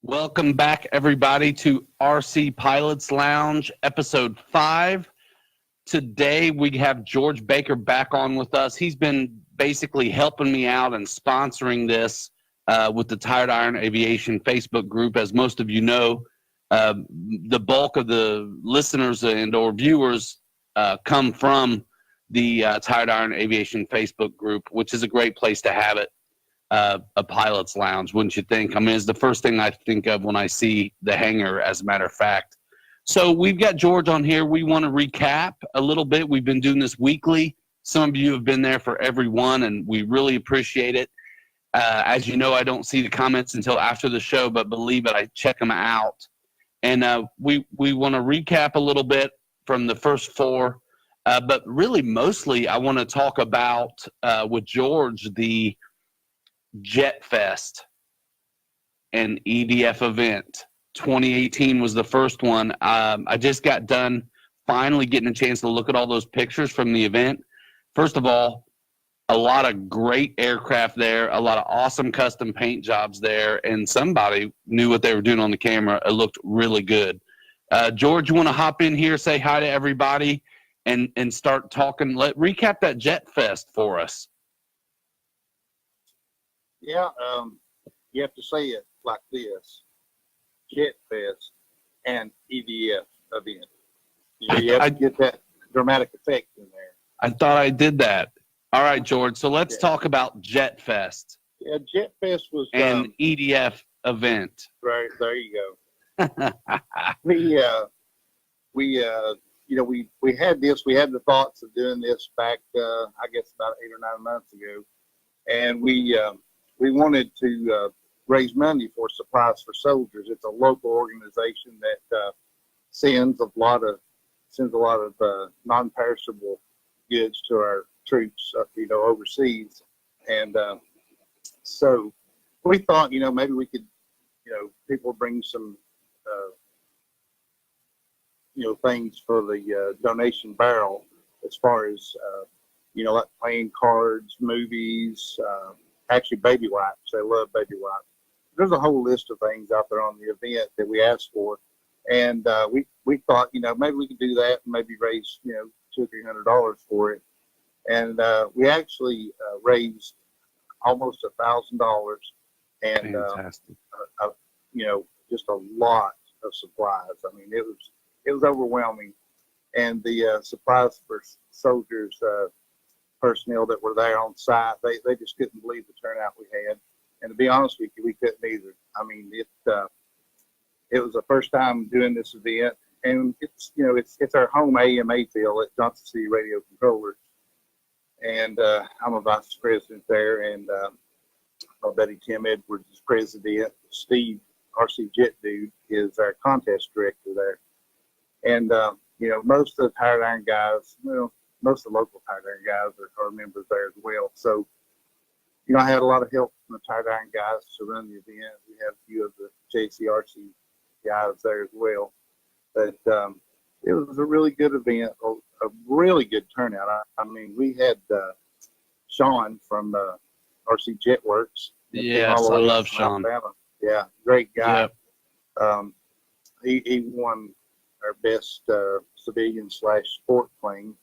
Welcome back, everybody, to RC Pilots Lounge, episode 5. Today, we have George Baker back on with us. He's been basically helping me out and sponsoring this with the Tired Iron Aviation Facebook group. As most of you know, the bulk of the listeners and or viewers come from the Tired Iron Aviation Facebook group, which is a great place to have it. A pilot's lounge, wouldn't you think? I mean, it's the first thing I think of when I see the hangar, as a matter of fact. So we've got George on here. We want to recap a little bit. We've been doing this weekly. Some of you have been there for every one, and we really appreciate it. As you know, I don't see the comments until after the show, but believe it, I check them out. And we want to recap a little bit from the first 4, but really mostly I want to talk about, with George, the Jet Fest and EDF event. 2018 was the first one. I just got done finally getting a chance to look at all those pictures from the event. First of all, a lot of great aircraft there, a lot of awesome custom paint jobs there, and somebody knew what they were doing on the camera. It looked really good. George, you want to hop in here, say hi to everybody, and start talking? Recap that Jet Fest for us. Yeah, you have to say it like this: Jet Fest and EDF event. You have to get that dramatic effect in there. I thought I did that. All right, George. So let's talk about Jet Fest. Yeah, Jet Fest was and EDF event. Right there, you go. we had this. We had the thoughts of doing this back, I guess, about 8 or 9 months ago, and we wanted to raise money for Supplies for Soldiers. It's a local organization that sends a lot of non-perishable goods to our troops, overseas. And so we thought, maybe we could, people bring some, things for the donation barrel, as far as, like playing cards, movies, actually baby wipes. They love baby wipes. There's a whole list of things out there on the event that we asked for, and we thought, maybe we could do that and maybe raise, $200 or $300 for it. And we actually raised almost $1,000, and fantastic. Just a lot of supplies. I mean, it was overwhelming, and the Supplies for Soldiers personnel that were there on site, they just couldn't believe the turnout we had. And to be honest with you, we couldn't either. I mean, it was the first time doing this event, and it's our home AMA field at Johnson City Radio Controllers, and I'm a vice president there, and my buddy Tim Edwards is president. Steve RC Jet dude is our contest director there, and most of the Tired Iron guys, most of the local Tired Iron guys are members there as well. So, I had a lot of help from the Tired Iron guys to run the event. We had a few of the JCRC guys there as well. But it was a really good event, a really good turnout. I mean, we had Sean from RC Jet Works. Yes, I love Sean. Alabama. Yeah, great guy. Yep. He won our best civilian/sport plane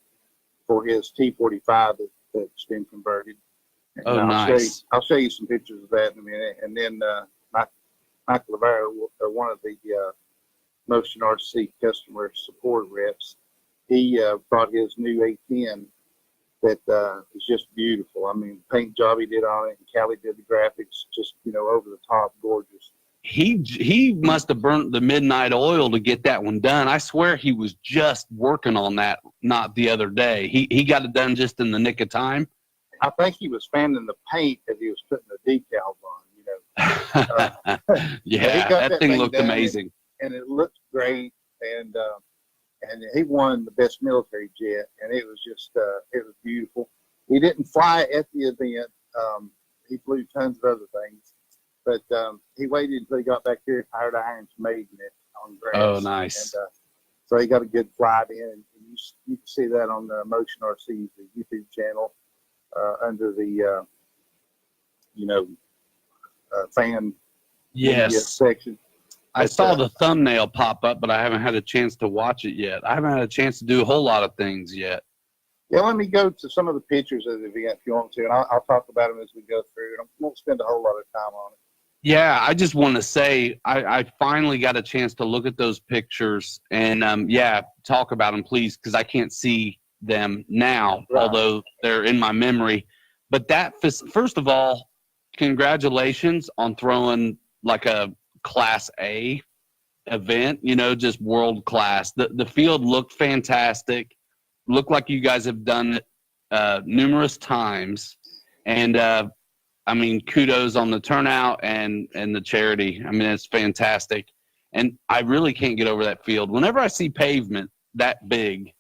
for his T-45 that's been converted. And nice. I'll show you some pictures of that in a minute. And then Michael Rivera, one of the Motion RC customer support reps, he brought his new A10 that is just beautiful. I mean, paint job he did on it, and Callie did the graphics, just, over the top, gorgeous. He must have burnt the midnight oil to get that one done. I swear he was just working on that not the other day. He got it done just in the nick of time. I think he was fanning the paint as he was putting the decals on, Yeah, that thing looked amazing. And it looked great, and he won the best military jet, and it was just it was beautiful. He didn't fly at the event. He flew tons of other things. But he waited until he got back here. Tired Irons made it on grass. Oh, nice. And, so he got a good flight in. And you can see that on the Motion RC, the YouTube channel, under the, fan yes. section. I saw the thumbnail pop up, but I haven't had a chance to watch it yet. I haven't had a chance to do a whole lot of things yet. Yeah, let me go to some of the pictures of the event if you want to, and I'll talk about them as we go through. I won't spend a whole lot of time on it. Yeah, I just want to say I finally got a chance to look at those pictures and, talk about them, please, because I can't see them now, Right. although they're in my memory. But first of all, congratulations on throwing like a Class A event, just world class. The field looked fantastic. Looked like you guys have done it numerous times. And, kudos on the turnout and the charity. I mean, it's fantastic. And I really can't get over that field. Whenever I see pavement that big,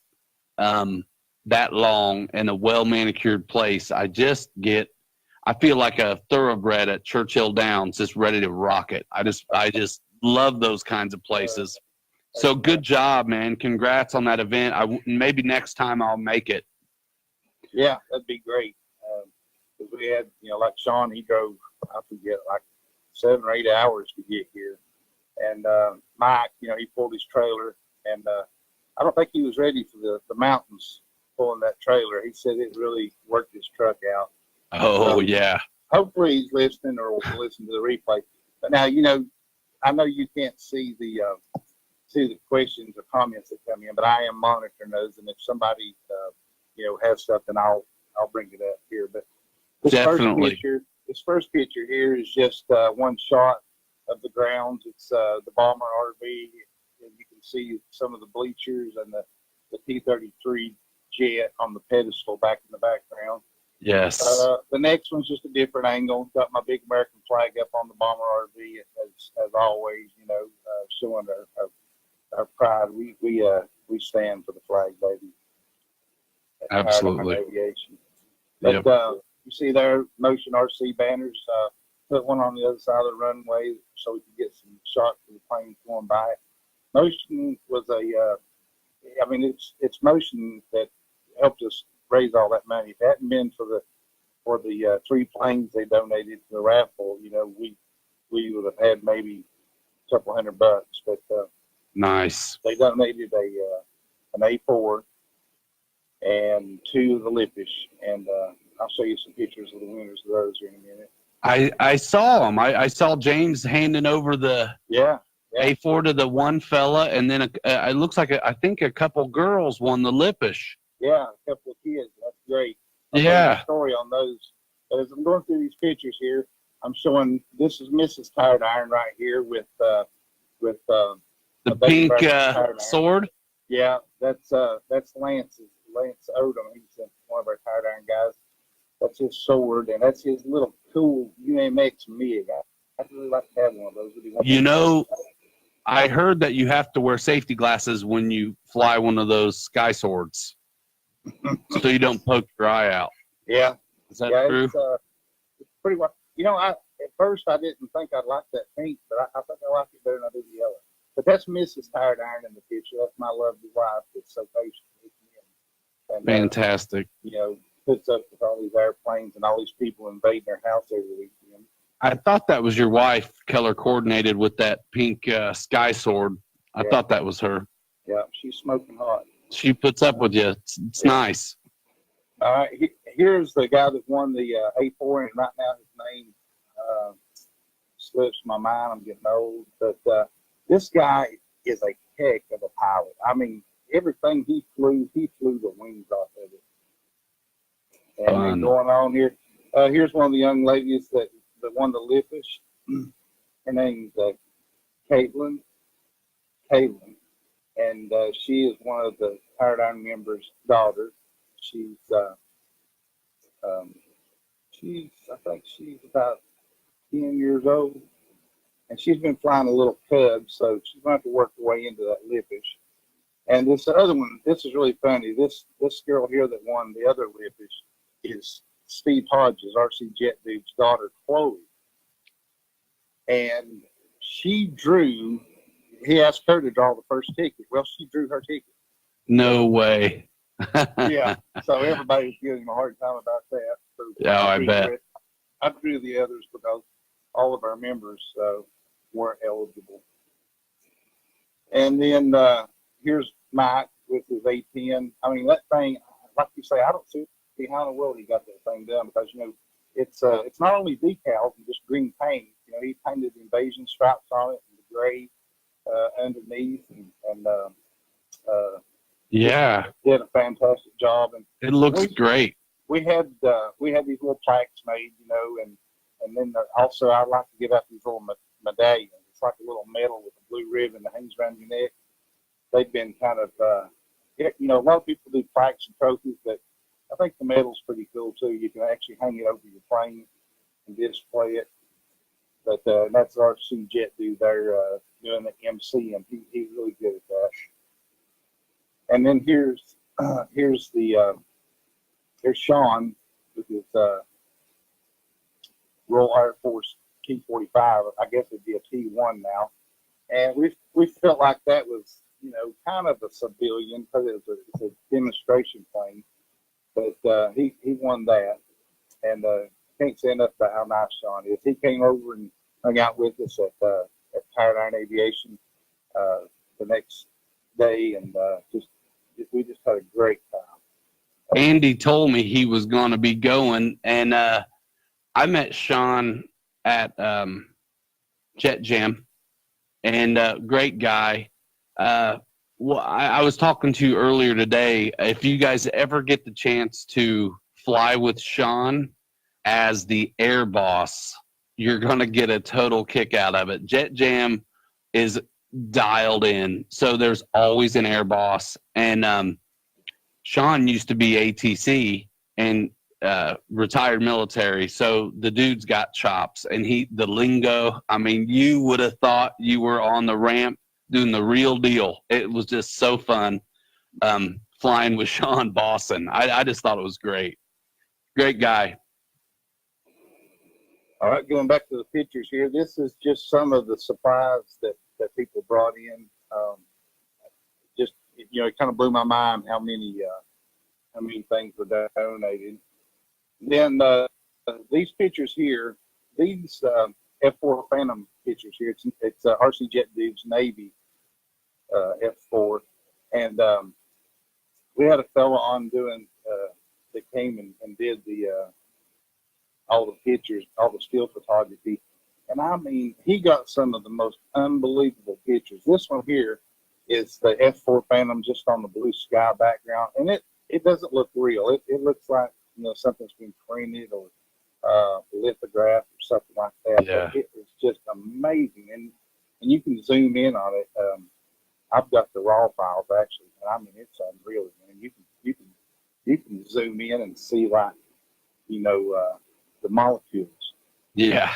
that long, and a well-manicured place, I feel like a thoroughbred at Churchill Downs, just ready to rock it. I just love those kinds of places. So good job, man. Congrats on that event. Maybe next time I'll make it. Yeah, that'd be great. Because we had, like Sean, he drove, I forget, like 7 or 8 hours to get here. And Mike, he pulled his trailer. And I don't think he was ready for the mountains pulling that trailer. He said it really worked his truck out. Oh, yeah. Hopefully he's listening or will listen to the replay. But now, I know you can't see the questions or comments that come in, but I am monitoring those. And if somebody, has something, I'll bring it up here. But definitely. This first picture here is just one shot of the grounds. It's the Bomber RV, and you can see some of the bleachers and the T-33 jet on the pedestal back in the background. Yes. The next one's just a different angle. Got my big American flag up on the Bomber RV as always. Showing our pride. We stand for the flag, baby. Absolutely. Aviation. But you see there, Motion RC banners. Put one on the other side of the runway so we could get some shots of the planes going by. Motion was it's Motion that helped us raise all that money. If it hadn't been for the 3 planes they donated to the raffle, we would have had maybe a couple $100. But nice. They donated an A4 and 2 of the Lippish, and I'll show you some pictures of the winners of those here in a minute. I saw them. I saw James handing over the A4 to the one fella, and then it looks like I think a couple girls won the Lippish. Yeah, a couple of kids. That's great. I'll tell you a story on those. But as I'm going through these pictures here, I'm showing this is Mrs. Tired Iron right here with the pink sword. Yeah, that's Lance Odom. He's one of our Tired Iron guys. That's his sword, and that's his little cool UMX MiG. I'd really like to have one of those. I heard that you have to wear safety glasses when you fly one of those sky swords, so you don't poke your eye out. Yeah. Is that true? It's pretty well. At first I didn't think I'd like that pink, but I think I like it better than I do the yellow. But that's Mrs. Tired Iron in the picture. That's my lovely wife that's so patient with me. And, fantastic. Puts up with all these airplanes and all these people invading their house every weekend. I thought that was your wife, color coordinated with that pink sky sword. I thought that was her. Yeah, she's smoking hot. She puts up with you. It's nice. All right, here's the guy that won the A4, and right now his name slips my mind. I'm getting old, but this guy is a heck of a pilot. I mean, everything he flew the wings off of it. And going on here, here's one of the young ladies that won the Lippish. Her name's Caitlin, and she is one of the Tired Iron members' daughters. I think she's about 10 years old, and she's been flying a little Cub, so she's going to have to work her way into that Lippish. And this other one, this is really funny. This girl here that won the other Lippish is Steve Hodges, RC Jet dude's daughter, Chloe. And he asked her to draw the first ticket. Well, she drew her ticket. No way. Yeah. So everybody was giving him a hard time about that. So I bet. I drew the others because all of our members weren't eligible. And then here's Mike with his A10. I mean, that thing, like you say, I don't see how in the world he got that thing done, because it's not only decals and just green paint. He painted the invasion stripes on it and the gray underneath, and yeah, did a fantastic job. And it looks great. We had these little plaques made, and then also I like to give out these little medallions. It's like a little medal with a blue ribbon that hangs around your neck. They've been kind of, a lot of people do plaques and trophies, but I think the medal's pretty cool too. You can actually hang it over your plane and display it. But that's RC Jet dude there doing the MC, and he's really good at that. And then here's Sean with his Royal Air Force T-45. I guess it'd be a T-1 now. And we felt like that was, kind of a civilian, because it's a demonstration plane. But he won that. And can't say enough about how nice Sean is. He came over and hung out with us at Tired Iron Aviation the next day, and we just had a great time. Andy told me he was going to be going, and I met Sean at Jet Jam, and great guy. Well, I was talking to you earlier today. If you guys ever get the chance to fly with Sean as the air boss, you're going to get a total kick out of it. Jet Jam is dialed in, so there's always an air boss. And Sean used to be ATC and retired military, so the dude's got chops, and the lingo, I mean, you would have thought you were on the ramp doing the real deal. It was just so fun flying with Sean Boston. I just thought it was great. Great guy. All right, going back to the pictures here, this is just some of the supplies that people brought in. It kind of blew my mind how many things were donated. Then these pictures here, these F4 Phantom pictures here, it's RC Jet dude's Navy F4, and we had a fellow on doing that came and did all the pictures, all the still photography, and I mean, he got some of the most unbelievable pictures. This one here is the F4 Phantom just on the blue sky background, and it doesn't look real. It looks like something's been printed or lithographed or something like that. Yeah. But it is just amazing, and you can zoom in on it. I've got the raw files actually, and I mean, it's unreal, man. You can zoom in and see the molecules. Yeah.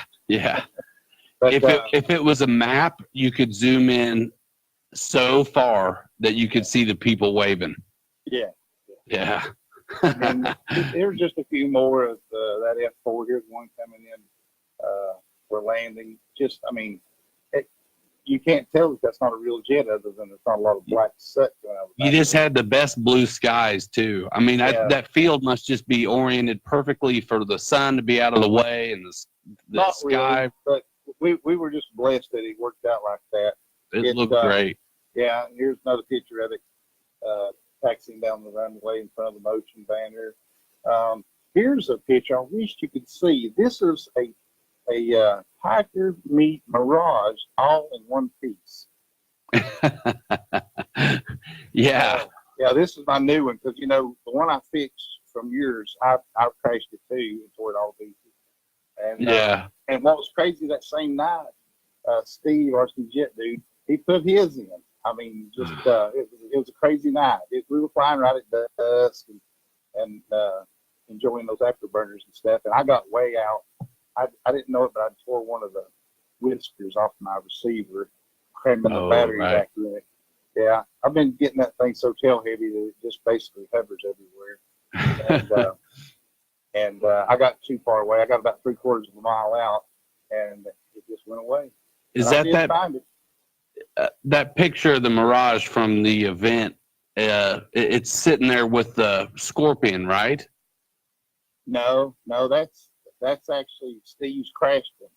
But, if it was a map, you could zoom in so far that you could see the people waving. Yeah. And there's just a few more of that F4. Here's one coming in. We're landing. You can't tell that that's not a real jet, other than there's not a lot of black soot going out. You just had the best blue skies too. I mean, that field must just be oriented perfectly for the sun to be out of the way and the sky. Really, but we were just blessed that it worked out like that. It looked great. Yeah, and here's another picture of it taxiing down the runway in front of the motion banner. Here's a picture I wish you could see. This is a Tiger meet Mirage all in one piece. Yeah. Yeah, this is my new one, because the one I fixed from yours, I crashed it too and tore it all to pieces. And and what was crazy, that same night, Steve, RC Jet dude, he put his in. I mean, just it was a crazy night. We were flying right at dusk and enjoying those afterburners and stuff. And I got way out. I didn't know it, but I tore one of the whiskers off my receiver, cramming the battery back in it. Yeah, I've been getting that thing so tail heavy that it just basically hovers everywhere. And I got too far away. I got about 3/4 of a mile out, and it just went away. Is that picture of the Mirage from the event? It's sitting there with the Scorpion, right? No, that's actually Steve's crash one.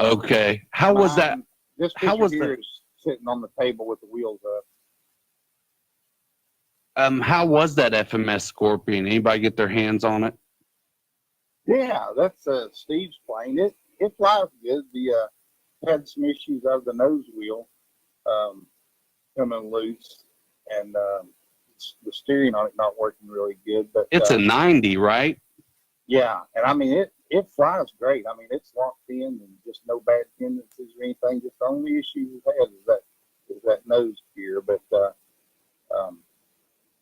Okay. How was that? This picture here is sitting on the table with the wheels up. How was that FMS Scorpion? Anybody get their hands on it? Yeah, that's Steve's plane. It flies good. The had some issues of the nose wheel coming loose, and the steering on it not working really good. But It's a 90, right? yeah, and I mean it flies great. I mean it's locked in and just no bad tendencies or anything. Just the only issue we've had is that nose gear. But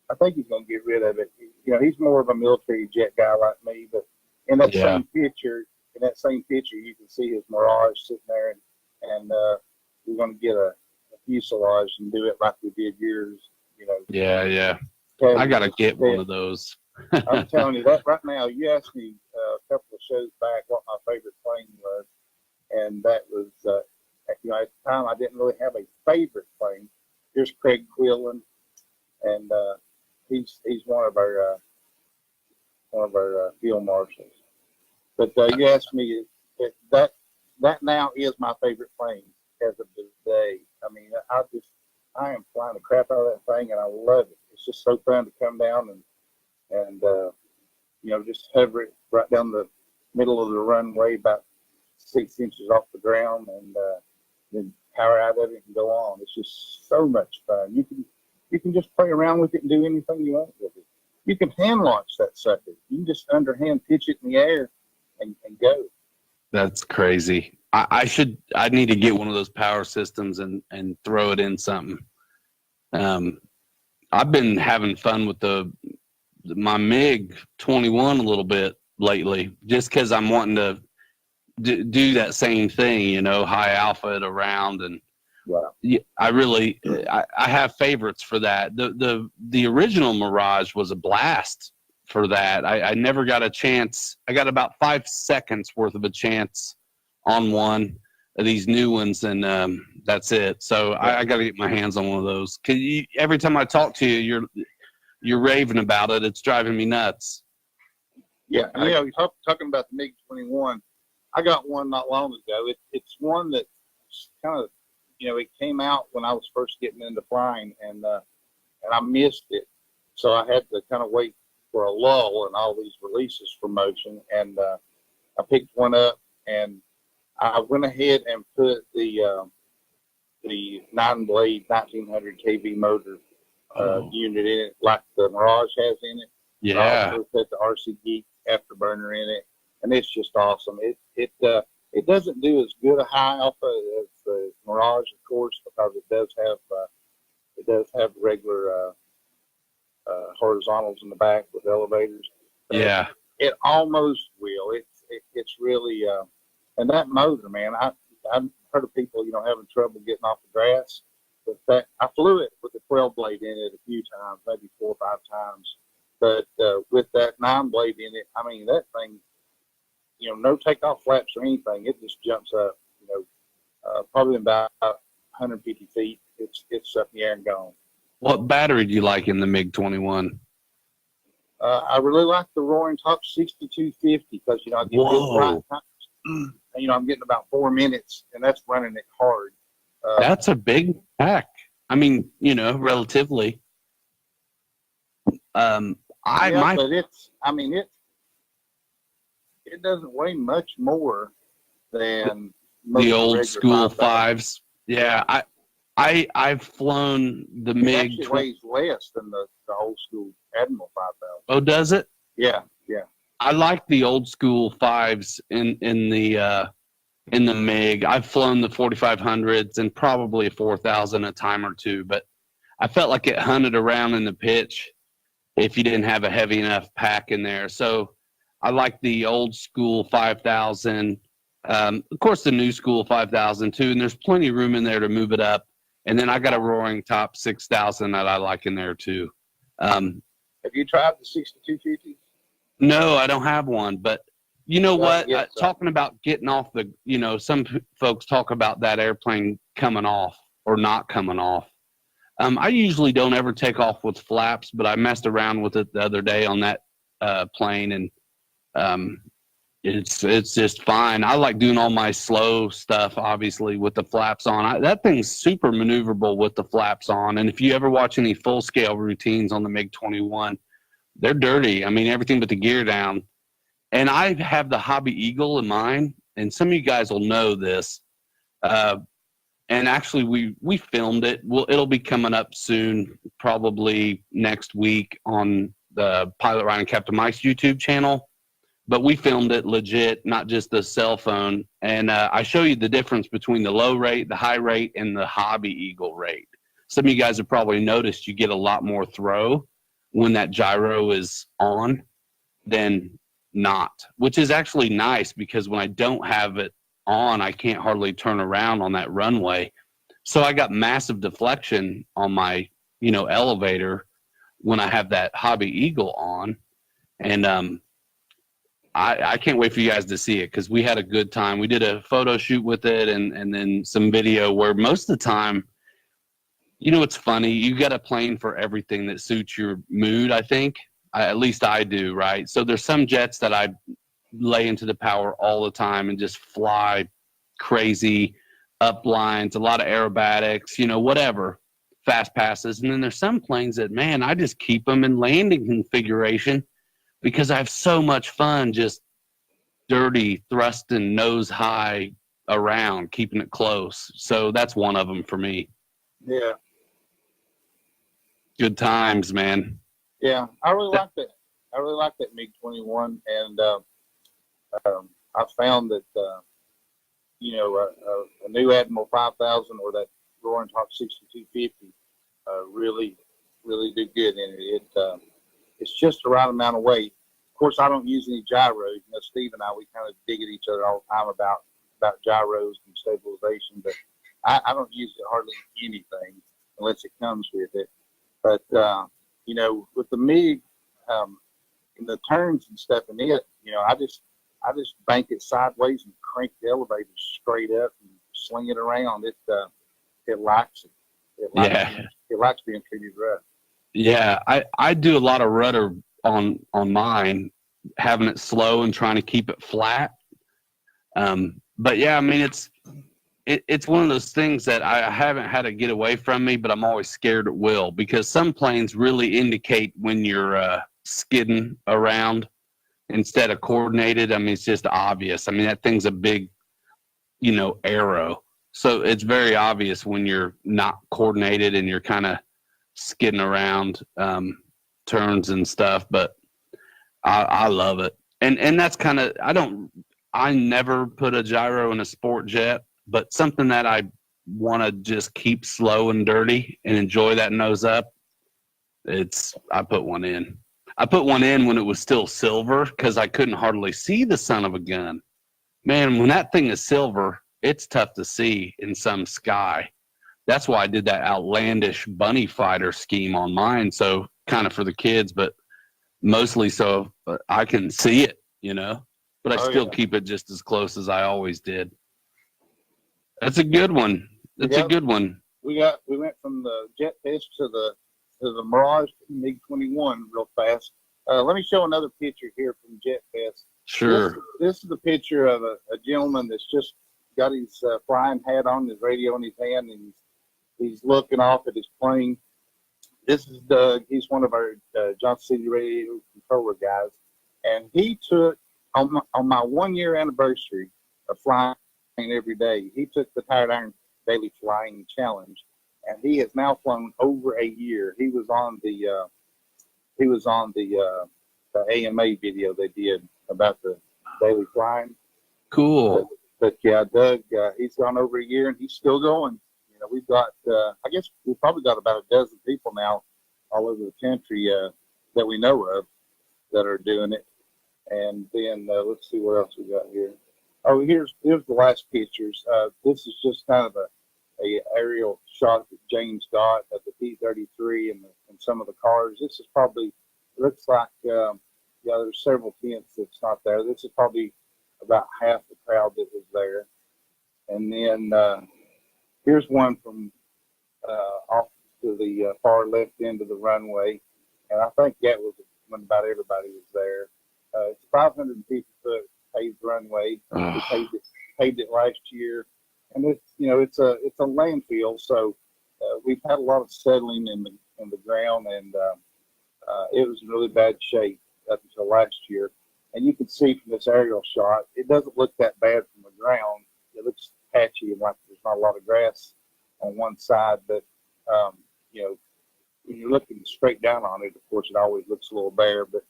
I think he's going to get rid of it. You know, he's more of a military jet guy like me. But in that same picture, you can see his Mirage sitting there, and we're going to get a fuselage and do it like we did yours. You know. Yeah. I got to get one of those. I'm telling you that right now. You asked me a couple of shows back what my favorite plane was, and that was, you know, at the time I didn't really have a favorite plane. Here's Craig Quillen, and he's one of our field marshals. But you asked me that now is my favorite plane as of today. I mean, I am flying the crap out of that thing, and I love it. It's just so fun to come down and you know, just hover it right down the middle of the runway, about 6 inches off the ground, and then power out of it and go on. It's just so much fun. You can just play around with it and do anything you want with it. You can hand launch that sucker. You can just underhand pitch it in the air and go. That's crazy. I need to get one of those power systems and throw it in something. I've been having fun with my MiG 21 a little bit lately, just because I'm wanting to do that same thing, you know, high alpha it around, and I have favorites for that. The original Mirage was a blast for that. I never got a chance. I got about 5 seconds worth of a chance on one of these new ones, and that's it. So I got to get my hands on one of those. 'Cause every time I talk to you, you're raving about it. It's driving me nuts. Yeah, you know, you're talking about the MiG-21. I got one not long ago. It's one that kind of, you know, it came out when I was first getting into flying, and I missed it. So I had to kind of wait for a lull in all these releases for motion, and I picked one up, and I went ahead and put the 9-blade 1900 kV motor unit in it, like the Mirage has in it. Yeah. I also put the RC Geek afterburner in it, and it's just awesome. It doesn't do as good a high alpha as the Mirage, of course, because it does have regular horizontals in the back with elevators. Yeah. It almost will. It's really and that motor, man. I've heard of people, you know, having trouble getting off the grass. But I flew it with a 12-blade in it a few times, maybe 4 or 5 times. But with that 9-blade in it, I mean, that thing, you know, no takeoff flaps or anything. It just jumps up, you know, probably about 150 feet. It's up in the air and gone. What battery do you like in the MiG-21? I really like the Roaring Top 6250 because, you know, I get it right times. You know, I'm getting about 4 minutes, and that's running it hard. That's a big pack. I mean, you know, relatively. But it doesn't weigh much more than the old school 5s. Yeah, I've flown the MiG. It actually weighs less than the old school Admiral 5000. Oh, does it? Yeah. I like the old school 5s in the MiG. I've flown the 4500s and probably a 4000 a time or two, but I felt like it hunted around in the pitch if you didn't have a heavy enough pack in there. So I like the old school 5000. Of course, the new school 5000 too, and there's plenty of room in there to move it up. And then I got a Roaring Top 6000 that I like in there too. Have you tried the 6250? No, I don't have one, but you know what? Yes, talking about getting off the, you know, some folks talk about that airplane coming off or not coming off. I usually don't ever take off with flaps, but I messed around with it the other day on that plane, and It's just fine. I like doing all my slow stuff, obviously, with the flaps on. That thing's super maneuverable with the flaps on. And if you ever watch any full scale routines on the MiG-21, they're dirty. I mean, everything but the gear down. And I have the Hobby Eagle in mine, and some of you guys will know this. And actually, we filmed it. It'll be coming up soon, probably next week on the Pilot Ryan and Captain Mike's YouTube channel. But we filmed it legit, not just the cell phone. And I show you the difference between the low rate, the high rate, and the Hobby Eagle rate. Some of you guys have probably noticed you get a lot more throw when that gyro is on than not, which is actually nice because when I don't have it on, I can't hardly turn around on that runway. So I got massive deflection on my, elevator when I have that Hobby Eagle on. And I can't wait for you guys to see it because we had a good time. We did a photo shoot with it and then some video where most of the time, it's funny. You got a plane for everything that suits your mood, I think. At least I do, right? So there's some jets that I lay into the power all the time and just fly crazy up lines, a lot of aerobatics, whatever, fast passes. And then there's some planes that, man, I just keep them in landing configuration because I have so much fun just dirty, thrusting nose high around, keeping it close. So that's one of them for me. Yeah. Good times, man. Yeah, I really like that. I really like that MiG-21, and I found that a new Admiral 5000 or that Roaring Hawk 6250 really do good in it. It's just the right amount of weight. Of course, I don't use any gyros. Steve and I, we kind of dig at each other all the time about gyros and stabilization, but I don't use it hardly anything unless it comes with it. But with the MiG, in the turns and stuff in it, I just bank it sideways and crank the elevator straight up and sling it around. It likes it. It likes being treated rough. Yeah, I do a lot of rudder on mine, having it slow and trying to keep it flat. But yeah, I mean it's one of those things that I haven't had it get away from me, but I'm always scared it will because some planes really indicate when you're skidding around instead of coordinated. I mean, it's just obvious. I mean, that thing's a big, arrow. So it's very obvious when you're not coordinated and you're kind of skidding around turns and stuff. But I love it. And that's kind of, I never put a gyro in a sport jet, but something that I want to just keep slow and dirty and enjoy that nose up. I put one in. I put one in when it was still silver because I couldn't hardly see the son of a gun. Man, when that thing is silver, it's tough to see in some sky. That's why I did that outlandish bunny fighter scheme on mine. So kind of for the kids, but mostly so I can see it, but I still keep it just as close as I always did. That's a good one. That's a good one. We went from the Jet Fest to the Mirage MiG-21 real fast. Let me show another picture here from Jet Fest. Sure. This is a picture of a gentleman that's just got his flying hat on, his radio in his hand, and he's looking off at his plane. This is Doug. He's one of our Johnson City radio controller guys, and he took on my 1 year anniversary of flying every day. He took the Tired Iron Daily Flying Challenge, and he has now flown over a year. He was on the AMA video they did about the daily flying. Cool. But yeah, Doug, he's gone over a year and he's still going. We've got, I guess we've probably got about a dozen people now all over the country that we know of that are doing it. And then let's see what else we got here. Oh, here's the last pictures. This is just kind of a aerial shot that James got of the P-33 and some of the cars. This is probably, looks like, there's several tents that's not there. This is probably about half the crowd that was there. And then here's one from off to the far left end of the runway. And I think that was when about everybody was there. It's 550 foot paved runway. Oh. We paved it last year, and it's a landfill, so we've had a lot of settling in the ground, and it was in really bad shape up until last year. And you can see from this aerial shot, it doesn't look that bad from the ground. It looks patchy and like there's not a lot of grass on one side, but when you're looking straight down on it, of course, it always looks a little bare, but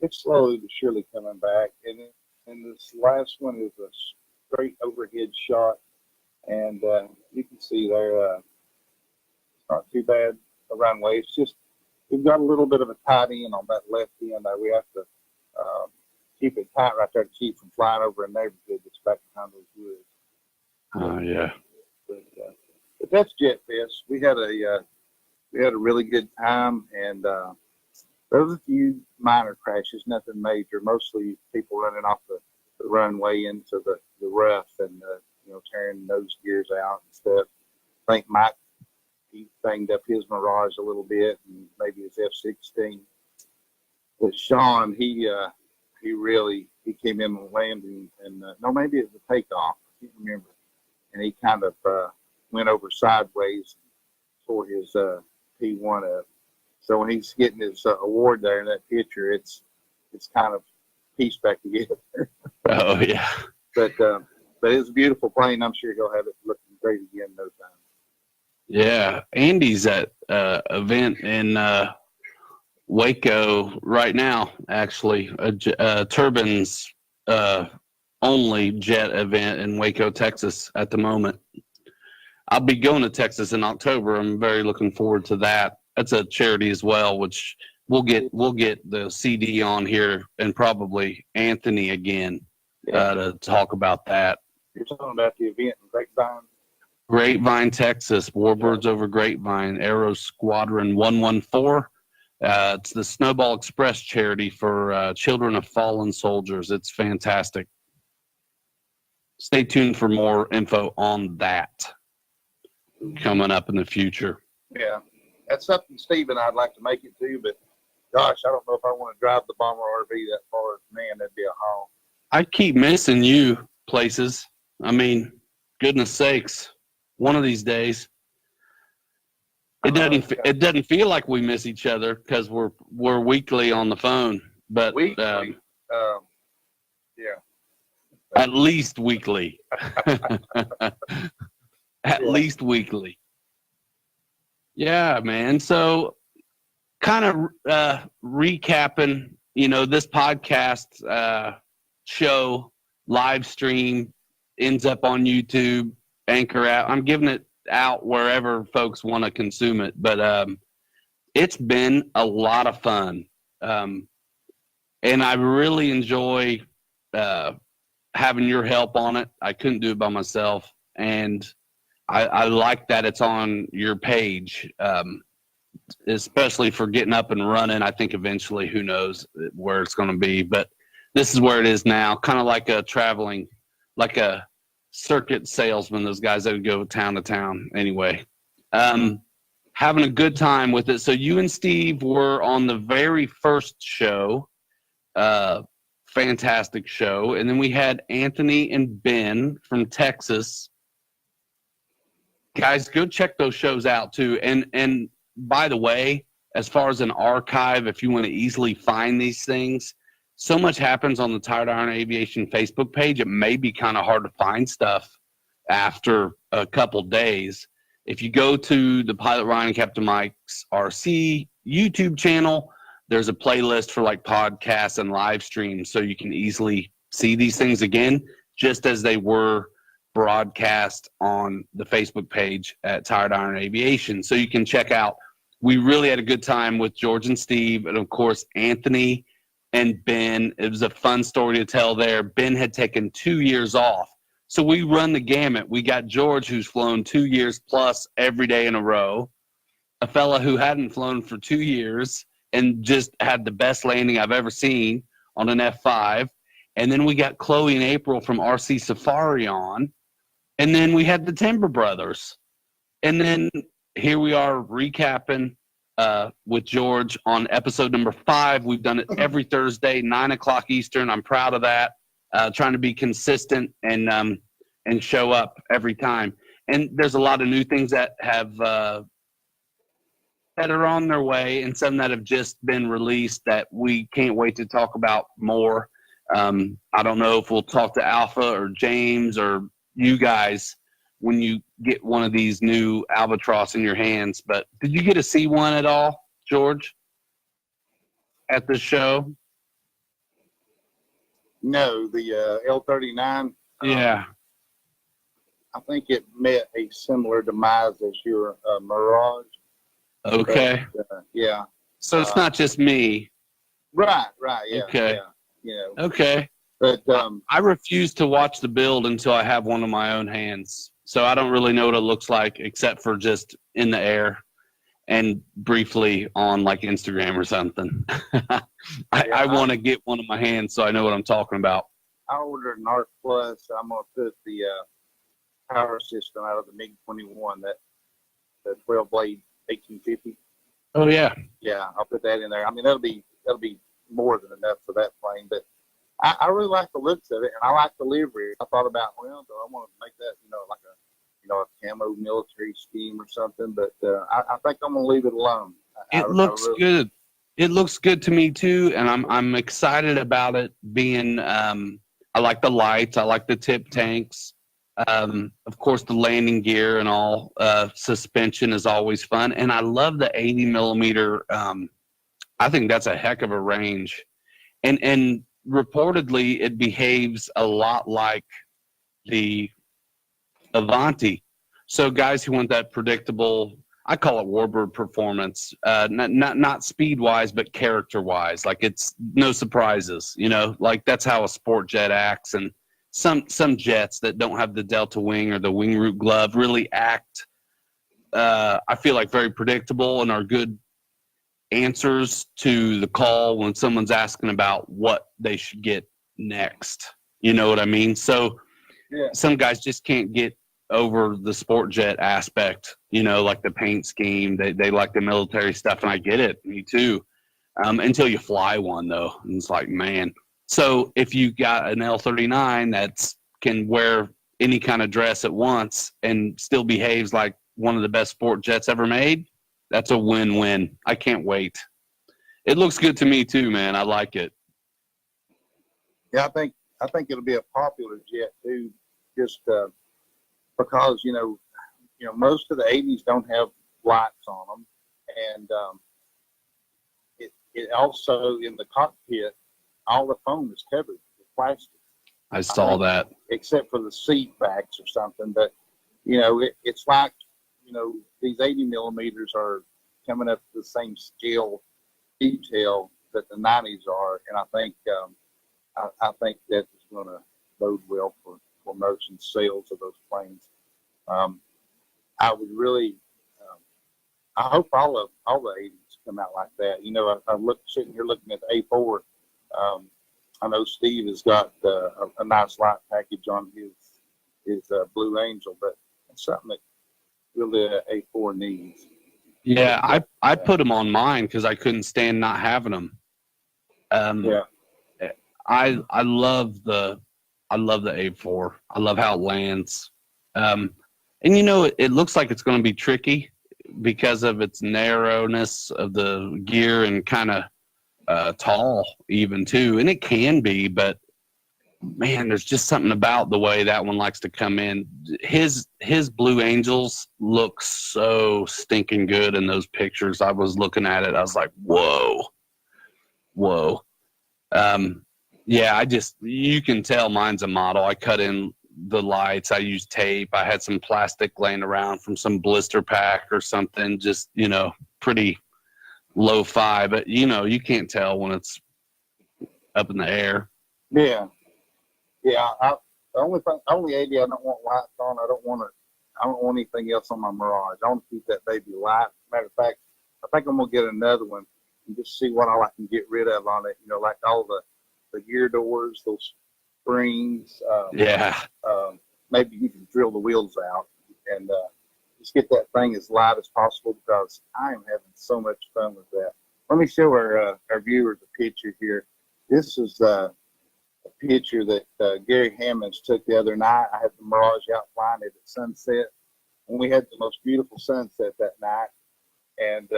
it's slowly but surely coming back. And this last one is a straight overhead shot, and you can see there, it's not too bad a runway. It's just we've got a little bit of a tight end on that left end. We have to keep it tight right there to keep from flying over a neighborhood that's back behind those woods. Oh yeah. But that's Jet Fest. We had a really good time, and there was a few minor crashes, nothing major. Mostly people running off the runway into the rough and tearing nose gears out and stuff. I think Mike, he banged up his Mirage a little bit, and maybe his F-16. But Sean, he came in on landing, and no, maybe it was a takeoff. I can't remember. And he kind of went over sideways and tore his P1 up. So when he's getting his award there in that picture, it's kind of pieced back together. Oh yeah. But it's a beautiful plane. I'm sure he'll have it looking great again in no time. Yeah, Andy's at event in Waco right now. Actually, a turbines only jet event in Waco, Texas, at the moment. I'll be going to Texas in October. I'm very looking forward to that. That's a charity as well, which we'll get the CD on here, and probably Anthony again to talk about that. You're talking about the event in Grapevine, Texas. Warbirds over Grapevine, Aero Squadron 114. It's the Snowball Express charity for children of fallen soldiers. It's fantastic. Stay tuned for more info on that coming up in the future. Yeah, that's something Steve and I'd like to make it to, but gosh, I don't know if I want to drive the bomber RV that far. Man, that'd be a haul. I keep missing you places. I mean, goodness sakes, one of these days. It doesn't feel like we miss each other because we're weekly on the phone, but weekly, yeah, at least weekly. At least weekly. Yeah, man. So kind of recapping, this podcast show, live stream, ends up on YouTube, Anchor app. I'm giving it out wherever folks want to consume it. But it's been a lot of fun. And I really enjoy having your help on it. I couldn't do it by myself. And I like that it's on your page, especially for getting up and running. I think eventually, who knows where it's going to be, but this is where it is now, kind of like a circuit salesman, those guys that would go town to town. Anyway, having a good time with it. So you and Steve were on the very first show, fantastic show. And then we had Anthony and Ben from Texas. Guys, go check those shows out too. And by the way, as far as an archive, if you want to easily find these things, so much happens on the Tired Iron Aviation Facebook page. It may be kind of hard to find stuff after a couple days. If you go to the Pilot Ryan and Captain Mike's RC YouTube channel, there's a playlist for like podcasts and live streams, so you can easily see these things again, just as they were broadcast on the Facebook page at Tired Iron Aviation. So you can check out. We really had a good time with George and Steve, and of course Anthony and Ben. It was a fun story to tell there. Ben had taken 2 years off. So we run the gamut. We got George, who's flown 2 years plus every day in a row, a fella who hadn't flown for 2 years and just had the best landing I've ever seen on an F5. And then we got Chloe and April from RC Safari on. And then we had the Timber Brothers. And then here we are recapping with George on episode number 5. We've done it every Thursday, 9 o'clock Eastern. I'm proud of that. trying to be consistent and show up every time. And there's a lot of new things that have that are on their way, and some that have just been released that we can't wait to talk about more. I don't know if we'll talk to Alpha or James or you guys when you get one of these new Albatross in your hands. But did you get to see one at all, George, at the show? No, the L-39. Yeah. I think it met a similar demise as your Mirage. Okay. But, yeah. So it's not just me. Right. Yeah. Okay. Yeah, you know. Okay. But I refuse to watch the build until I have one in my own hands. So I don't really know what it looks like except for just in the air and briefly on like Instagram or something. I want to get one in my hands so I know what I'm talking about. I ordered an Arc Plus. I'm going to put the power system out of the MiG-21, the 12-blade 1850. Oh, yeah. Yeah, I'll put that in there. I mean, that'll be more than enough for that plane. But I really like the looks of it, and I like the livery. I thought about, well, do I want to make that, like a camo military scheme or something? But I think I'm going to leave it alone. It looks good. It looks good to me too, and I'm excited about it being. I like the lights. I like the tip tanks. Of course, the landing gear and all. Suspension is always fun, and I love the 80 millimeter. I think that's a heck of a range, and reportedly it behaves a lot like the Avanti. So guys who want that predictable, I call it warbird performance, not speed wise, but character wise. Like it's no surprises, like that's how a sport jet acts. And some jets that don't have the delta wing or the wing root glove really act, I feel like, very predictable and are good answers to the call when someone's asking about what they should get next. You know what I mean? So yeah. Some guys just can't get over the sport jet aspect, like the paint scheme. They like the military stuff, and I get it. Me too. Until you fly one, though. And it's like, man. So if you got an L-39 that can wear any kind of dress at once and still behaves like one of the best sport jets ever made, that's a win-win. I can't wait. It looks good to me too, man. I like it. Yeah, I think it'll be a popular jet too, just because most of the 80s don't have lights on them, and it also in the cockpit, all the foam is covered with plastic. I saw that, except for the seat backs or something. But it's like these 80 millimeters are coming up to the same scale detail that the 90s are, and I think that is going to bode well for motion sales of those planes. I would really, I hope all the 80s come out like that. I'm sitting here looking at the A4. I know Steve has got a nice light package on his Blue Angel, but it's something that really A4 needs. Yeah, I put them on mine because I couldn't stand not having them. Yeah. I love the A4. I love how it lands. And it looks like it's going to be tricky because of its narrowness of the gear and kind of tall even too. And it can be, but man, there's just something about the way that one likes to come in. His Blue Angels look so stinking good in those pictures. I was looking at it. I was like, whoa. Yeah, you can tell mine's a model. I cut in the lights. I used tape. I had some plastic laying around from some blister pack or something, just, pretty lo-fi. But, you can't tell when it's up in the air. Yeah. Yeah. The only 80 I don't want lights on. I don't want anything else on my Mirage. I want to keep that baby light. Matter of fact, I think I'm going to get another one and just see what all I can get rid of on it. Like all the gear doors, those springs. Yeah. Maybe you can drill the wheels out and just get that thing as light as possible, because I am having so much fun with that. Let me show our viewers a picture here. This is a picture that Gary Hammonds took the other night. I had the Mirage out flying it at sunset, and we had the most beautiful sunset that night, and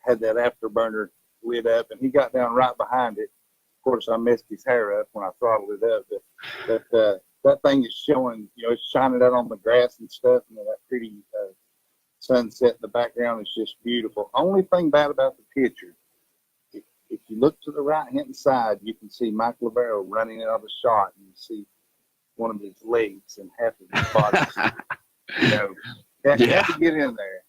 had that afterburner lit up, and he got down right behind it. Of course, I messed his hair up when I throttled it up, but that thing is showing, it's shining out on the grass and stuff, and that pretty sunset in the background is just beautiful. Only thing bad about the picture, if you look to the right-hand side, you can see Mike Lavero running out of the shot, and you see one of his legs and half of his body. Had to get in there.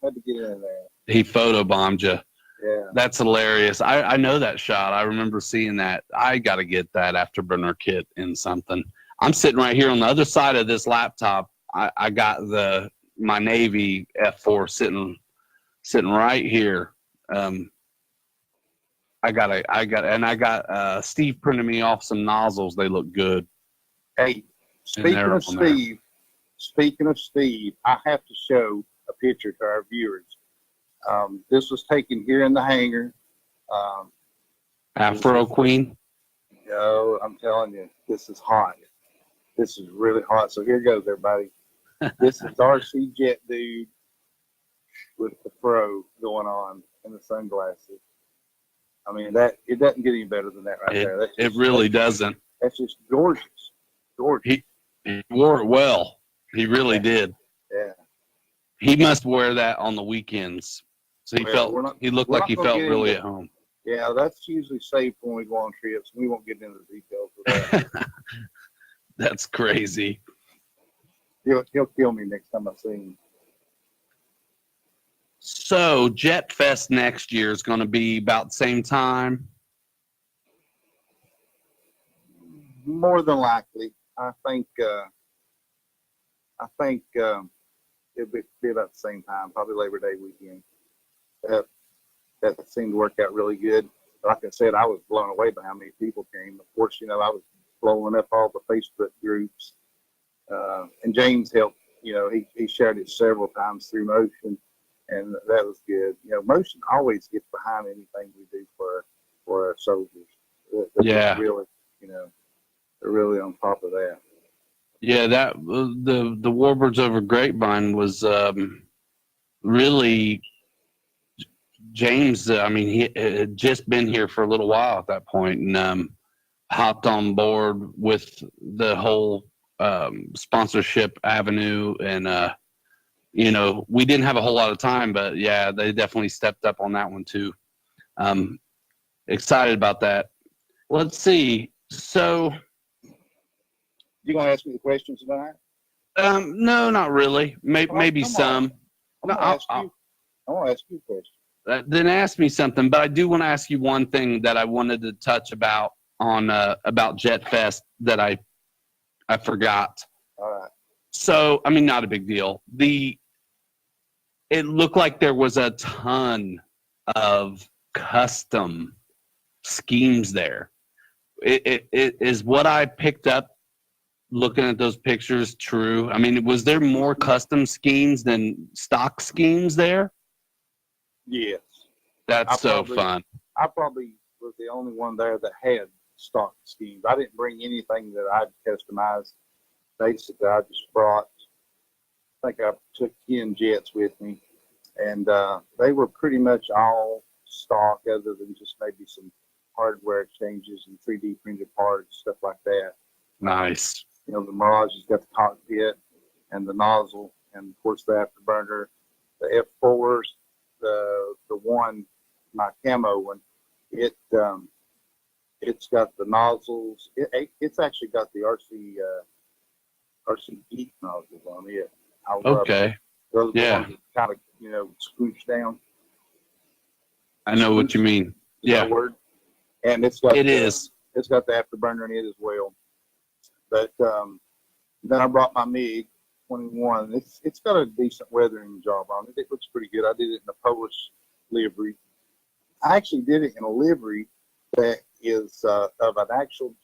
He photobombed you. Yeah. That's hilarious. I know that shot. I remember seeing that. I got to get that afterburner kit in something. I'm sitting right here on the other side of this laptop. I got my Navy F4 sitting right here. I got Steve printed me off some nozzles. They look good. Hey, speaking of Steve, I have to show a picture to our viewers. This was taken here in the hangar. Afro Queen. I'm telling you, this is hot. This is really hot. So here goes, everybody. This is RC Jet dude with the fro going on and the sunglasses. I mean, it doesn't get any better than that there. It really doesn't. That's just gorgeous. Gorgeous. He wore it well. He really did. Yeah. He must wear that on the weekends. So he looked like he felt really at home. Yeah, that's usually saved when we go on trips. We won't get into the details of that. That's crazy. He'll kill me next time I see him. So Jet Fest next year is going to be about the same time? More than likely. I think it'll be about the same time, probably Labor Day weekend. That seemed to work out really good. Like I said, I was blown away by how many people came. Of course, I was blowing up all the Facebook groups. And James helped, he shared it several times through Motion, and that was good. Motion always gets behind anything we do for our soldiers. They're really, they're really on top of that. Yeah, the Warbirds over Grapevine was really James. He had just been here for a little while at that point, and hopped on board with the whole sponsorship avenue. And we didn't have a whole lot of time, but yeah, they definitely stepped up on that one too. Excited about that. Let's see. So. You gonna ask me the questions tonight? No, not really. Maybe some. I want to ask you a question. Then ask me something, but I do want to ask you one thing that I wanted to touch about Jet Fest that I forgot. All right. So, not a big deal. It looked like there was a ton of custom schemes there. It is what I picked up looking at those pictures true? Was there more custom schemes than stock schemes there? Yes. That's fun. I probably was the only one there that had stock schemes. I didn't bring anything that I'd customized. Basically, I just brought, I think I took 10 jets with me, and they were pretty much all stock other than just maybe some hardware exchanges and 3D printed parts, stuff like that. Nice. The Mirage has got the cockpit and the nozzle, and of course the afterburner. The F4s, the one, my camo one, it's got the nozzles. It's actually got the RC Jet nozzles on it. Okay. Those ones kind of scooch down. I know what you mean. Yeah. Word. And it's got It's got the afterburner in it as well. But then I brought my MiG 21. It's got a decent weathering job on it. It looks pretty good. I did it in a Polish livery. I actually did it in a livery that is of an actual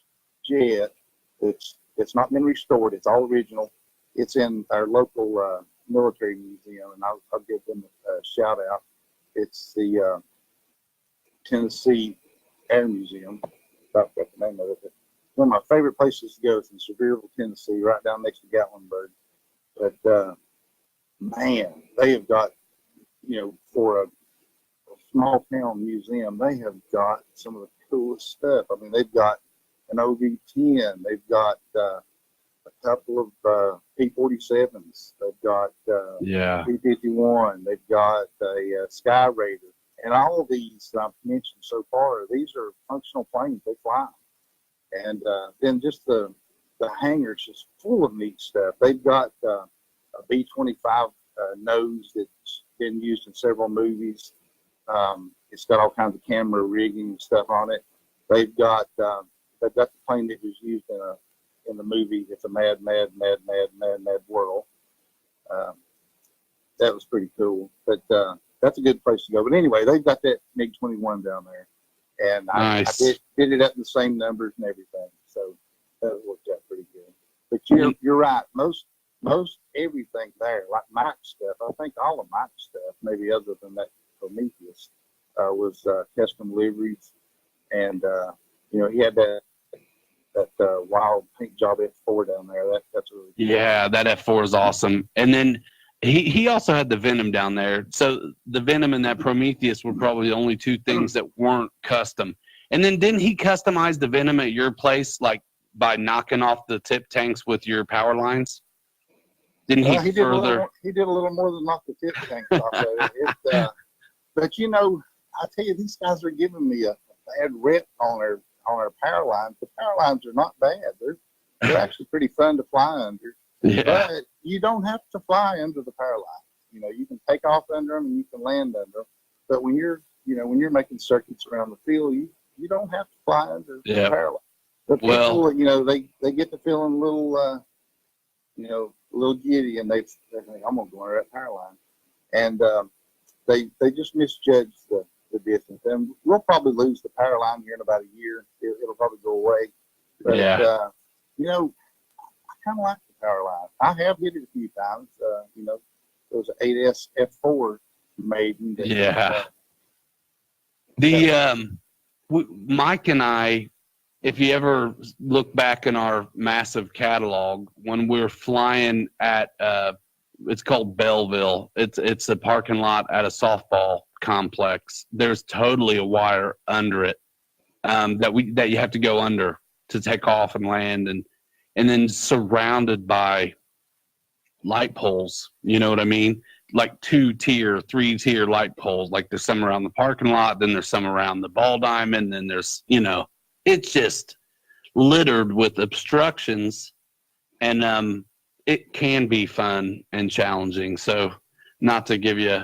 jet. It's not been restored. It's all original. It's in our local military museum, and I'll give them a shout out. It's the Tennessee Air Museum. I forgot the name of it. one of my favorite places to go is in Sevierville, Tennessee, right down next to Gatlinburg. But man, they have got, for a small town museum, they have got some of the coolest stuff. I mean, they've got an OV-10, they've got a couple of P-47s, they've got P-51, they've got a Sky Raider, and all of these that I've mentioned so far, these are functional planes. They fly. And then just the hangar's just full of neat stuff. They've got a B-25 nose that's been used in several movies. It's got all kinds of camera rigging and stuff on it. They've got the plane that was used in the movie It's a Mad World. That was pretty cool. But that's a good place to go. But anyway, they've got that MiG-21 down there, and I did it up in the same numbers and everything. So that worked out pretty good. But you're right. Most everything there, like Mike's stuff, I think all of Mike's stuff, maybe other than that Prometheus, was custom liveries, and he had that wild pink job F4 down there. That's really cool. Yeah, that F4 is awesome. And then he also had the Venom down there. So the Venom and that Prometheus were probably the only two things that weren't custom. And then didn't he customize the Venom at your place, like by knocking off the tip tanks with your power lines? Didn't he further? He did a little more than knock the tip tanks off of it. But I tell you, these guys are giving me a bad rep on our power lines. The power lines are not bad. They're actually pretty fun to fly under. Yeah. But you don't have to fly under the power line. You can take off under them and you can land under them. But when you're making circuits around the field, you don't have to fly under the power line. But people, they get to feeling a little, a little giddy, and they think, I'm gonna go under that power line, and they just misjudge the distance. And we'll probably lose the power line here in about a year. It'll probably go away. But I kind of like the power line. I have hit it a few times. There was an 8S F4 made. Mike and I, if you ever look back in our massive catalog, when we're flying at it's called Belleville. It's a parking lot at a softball complex. There's totally a wire under it that you have to go under to take off and land, and then surrounded by light poles. You know what I mean? Like 2-tier, 3-tier light poles. Like there's some around the parking lot, then there's some around the ball diamond, then there's it's just littered with obstructions, and it can be fun and challenging. So not to give you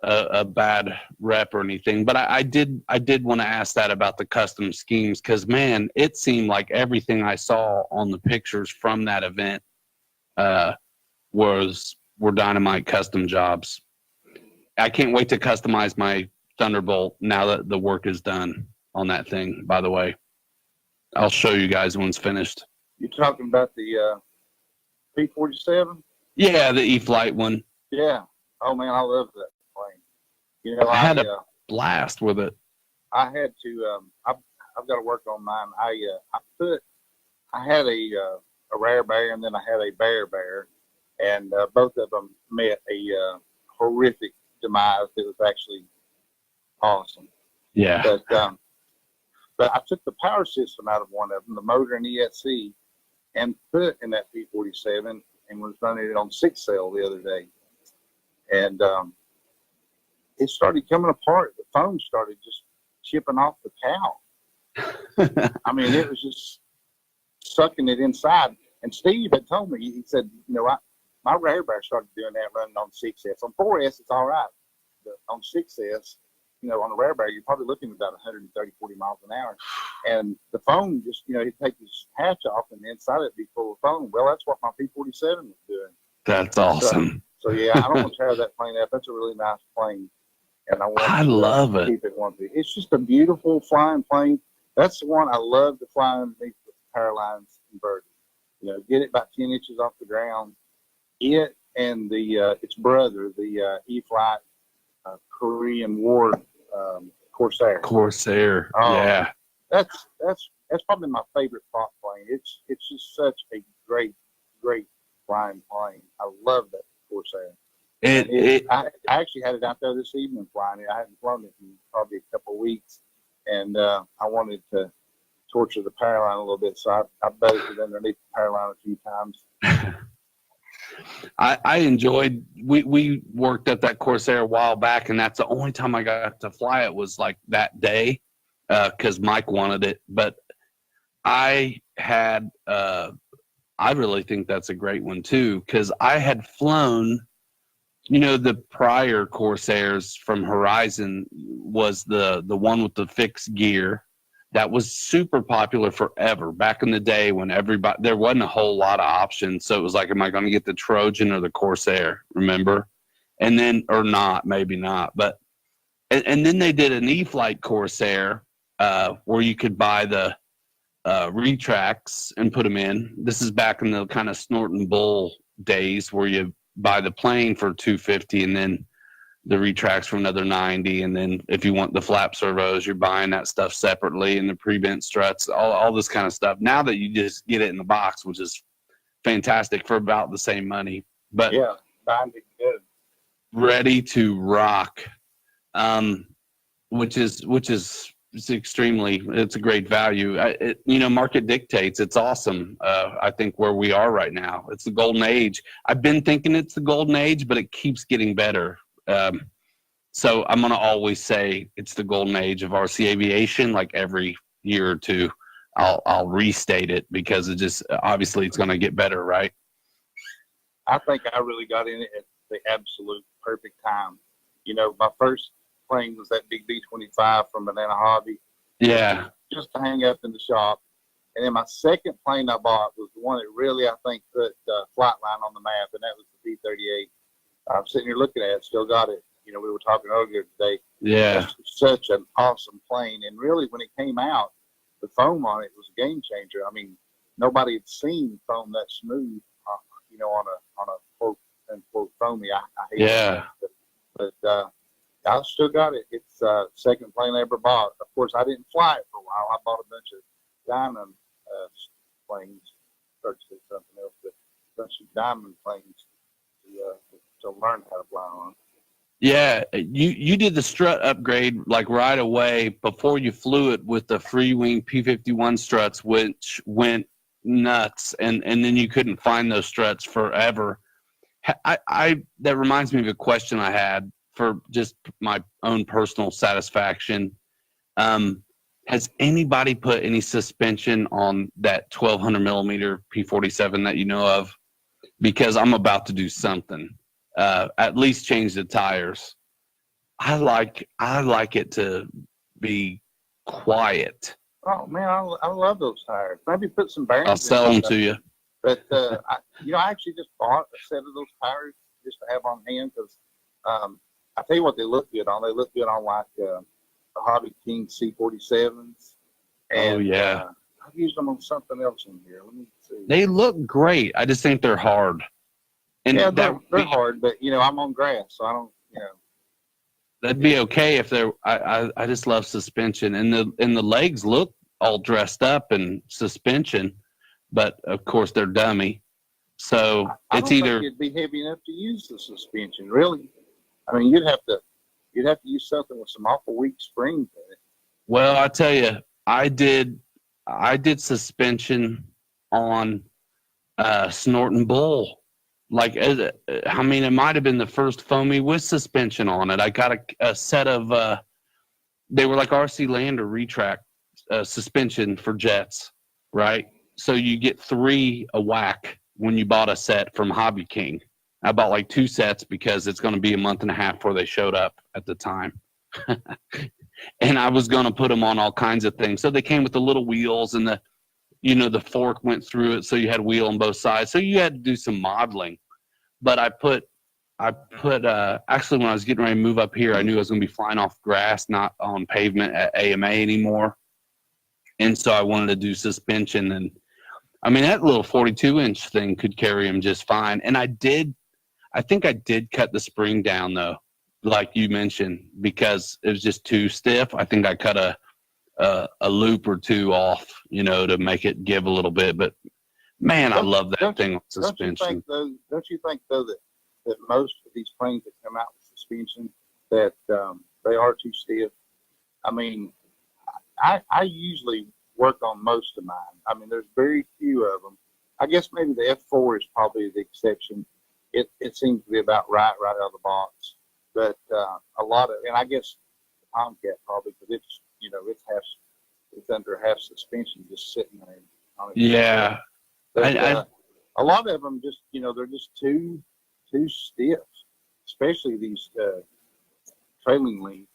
a bad rep or anything, but I did want to ask that about the custom schemes, because man, it seemed like everything I saw on the pictures from that event were Dynamite custom jobs. I can't wait to customize my Thunderbolt now that the work is done on that thing, by the way. I'll show you guys when it's finished. You're talking about the P-47? Yeah, the E-Flight one. Yeah. Oh, man, I love that plane. I had a blast with it. I had to, I've got to work on mine. I had a Rare Bear, and then I had a Bear, and both of them met a horrific demise that was actually awesome. Yeah. But I took the power system out of one of them, the motor and ESC, and put it in that P-47 and was running it on 6-cell the other day. And it started coming apart. The foam started just chipping off the cowl. I mean, it was just sucking it inside. And Steve had told me, he said, my Rare Bear started doing that running on 6S. On 4S, it's all right. But on 6S, on a Rare Bear, you're probably looking at about 130, 40 miles an hour. And the foam just, he'd take his hatch off and the inside it'd be full of foam. Well, that's what my P-47 was doing. That's awesome. So yeah, I don't want to tear that plane up. That's a really nice plane. And I love it. Keep it one piece. It's just a beautiful flying plane. That's the one I love to fly underneath the power lines inverted. Get it about 10 inches off the ground. It and its brother, the E-Flight Korean War Corsair. Oh, yeah. That's that's probably my favorite prop plane. It's just such a great flying plane. I love that Corsair. I actually had it out there this evening flying it. I hadn't flown it in probably a couple of weeks, and I wanted to torture the power line a little bit, so I buzzed it underneath the power line a few times. I enjoyed. We worked at that Corsair a while back, and that's the only time I got to fly it was like that day, because Mike wanted it. But I had. I really think that's a great one too, because I had flown. The prior Corsairs from Horizon was the one with the fixed gear. That was super popular forever back in the day when there wasn't a whole lot of options. So it was like, am I going to get the Trojan or the Corsair? Remember? And then, or not, maybe not. But, and then they did an E-Flight Corsair where you could buy the retracts and put them in. This is back in the kind of snort and bull days where you buy the plane for $250 and then the retracts for another $90, and then if you want the flap servos, you're buying that stuff separately, and the pre-bent struts, all this kind of stuff. Now that you just get it in the box, which is fantastic for about the same money, but yeah, binding good, ready to rock, which is it's a great value. Market dictates. It's awesome. I think where we are right now, it's the golden age. I've been thinking it's the golden age, but it keeps getting better. So I'm going to always say it's the golden age of RC aviation. Like every year or two, I'll restate it because it just, obviously it's going to get better, right? I think I really got in it at the absolute perfect time. My first plane was that big B-25 from Banana Hobby. Yeah. Just to hang up in the shop. And then my second plane I bought was the one that really, I think, put Flightline on the map, and that was the B-38. I'm sitting here looking at it, still got it. We were talking earlier today. Yeah. It's such an awesome plane. And really, when it came out, the foam on it was a game changer. I mean, nobody had seen foam that smooth, on a quote unquote foamy. I hate it. But I still got it. It's second plane I ever bought. Of course, I didn't fly it for a while. I bought a bunch of diamond planes, purchased something else, but a bunch of diamond planes to learn how to fly on. Yeah, you did the strut upgrade like right away before you flew it with the free wing P51 struts, which went nuts, and then you couldn't find those struts forever. That reminds me of a question I had for just my own personal satisfaction. Has anybody put any suspension on that 1200 millimeter P47 that you know of? Because I'm about to do something. At least change the tires. I like it to be quiet. Oh man, I love those tires. Maybe put some bearings. I'll sell them to you. But I actually just bought a set of those tires just to have on hand because I tell you what they look good on. They look good on like the Hobby King C47s. And, oh yeah. I've used them on something else in here. Let me see. They look great. I just think they're hard. And yeah, they're hard, but I'm on grass, so I don't. That'd be okay if they're. I just love suspension, and the legs look all dressed up in suspension, but of course they're dummy. So I don't think it'd be heavy enough to use the suspension. Really, I mean, you'd have to use something with some awful weak springs in it. Well, I tell you, I did suspension on Snort and Bull. Like, I mean, it might have been the first foamy with suspension on it. I got a set of, they were like RC Lander retract suspension for jets, right? So you get 3 a whack when you bought a set from Hobby King. I bought like 2 sets because it's going to be a month and a half before they showed up at the time. And I was going to put them on all kinds of things. So they came with the little wheels and the fork went through it, so you had wheel on both sides. So you had to do some modeling. But I put actually when I was getting ready to move up here, I knew I was going to be flying off grass, not on pavement at AMA anymore. And so I wanted to do suspension. And I mean, that little 42-inch thing could carry him just fine. And I think I did cut the spring down though, like you mentioned, because it was just too stiff. I think I cut a a loop or two off, you know, to make it give a little bit. But man, I love that thing on suspension. Don't you think though that most of these planes that come out with suspension that they are too stiff? I mean, I usually work on most of mine. I mean, there's very few of them. I guess maybe the F4 is probably the exception. It seems to be about right out of the box. But a lot of, and I guess Tomcat probably, because it's, you know, it's under half suspension just sitting there on it. Yeah. But, a lot of them just, you know, they're just too stiff, especially these trailing link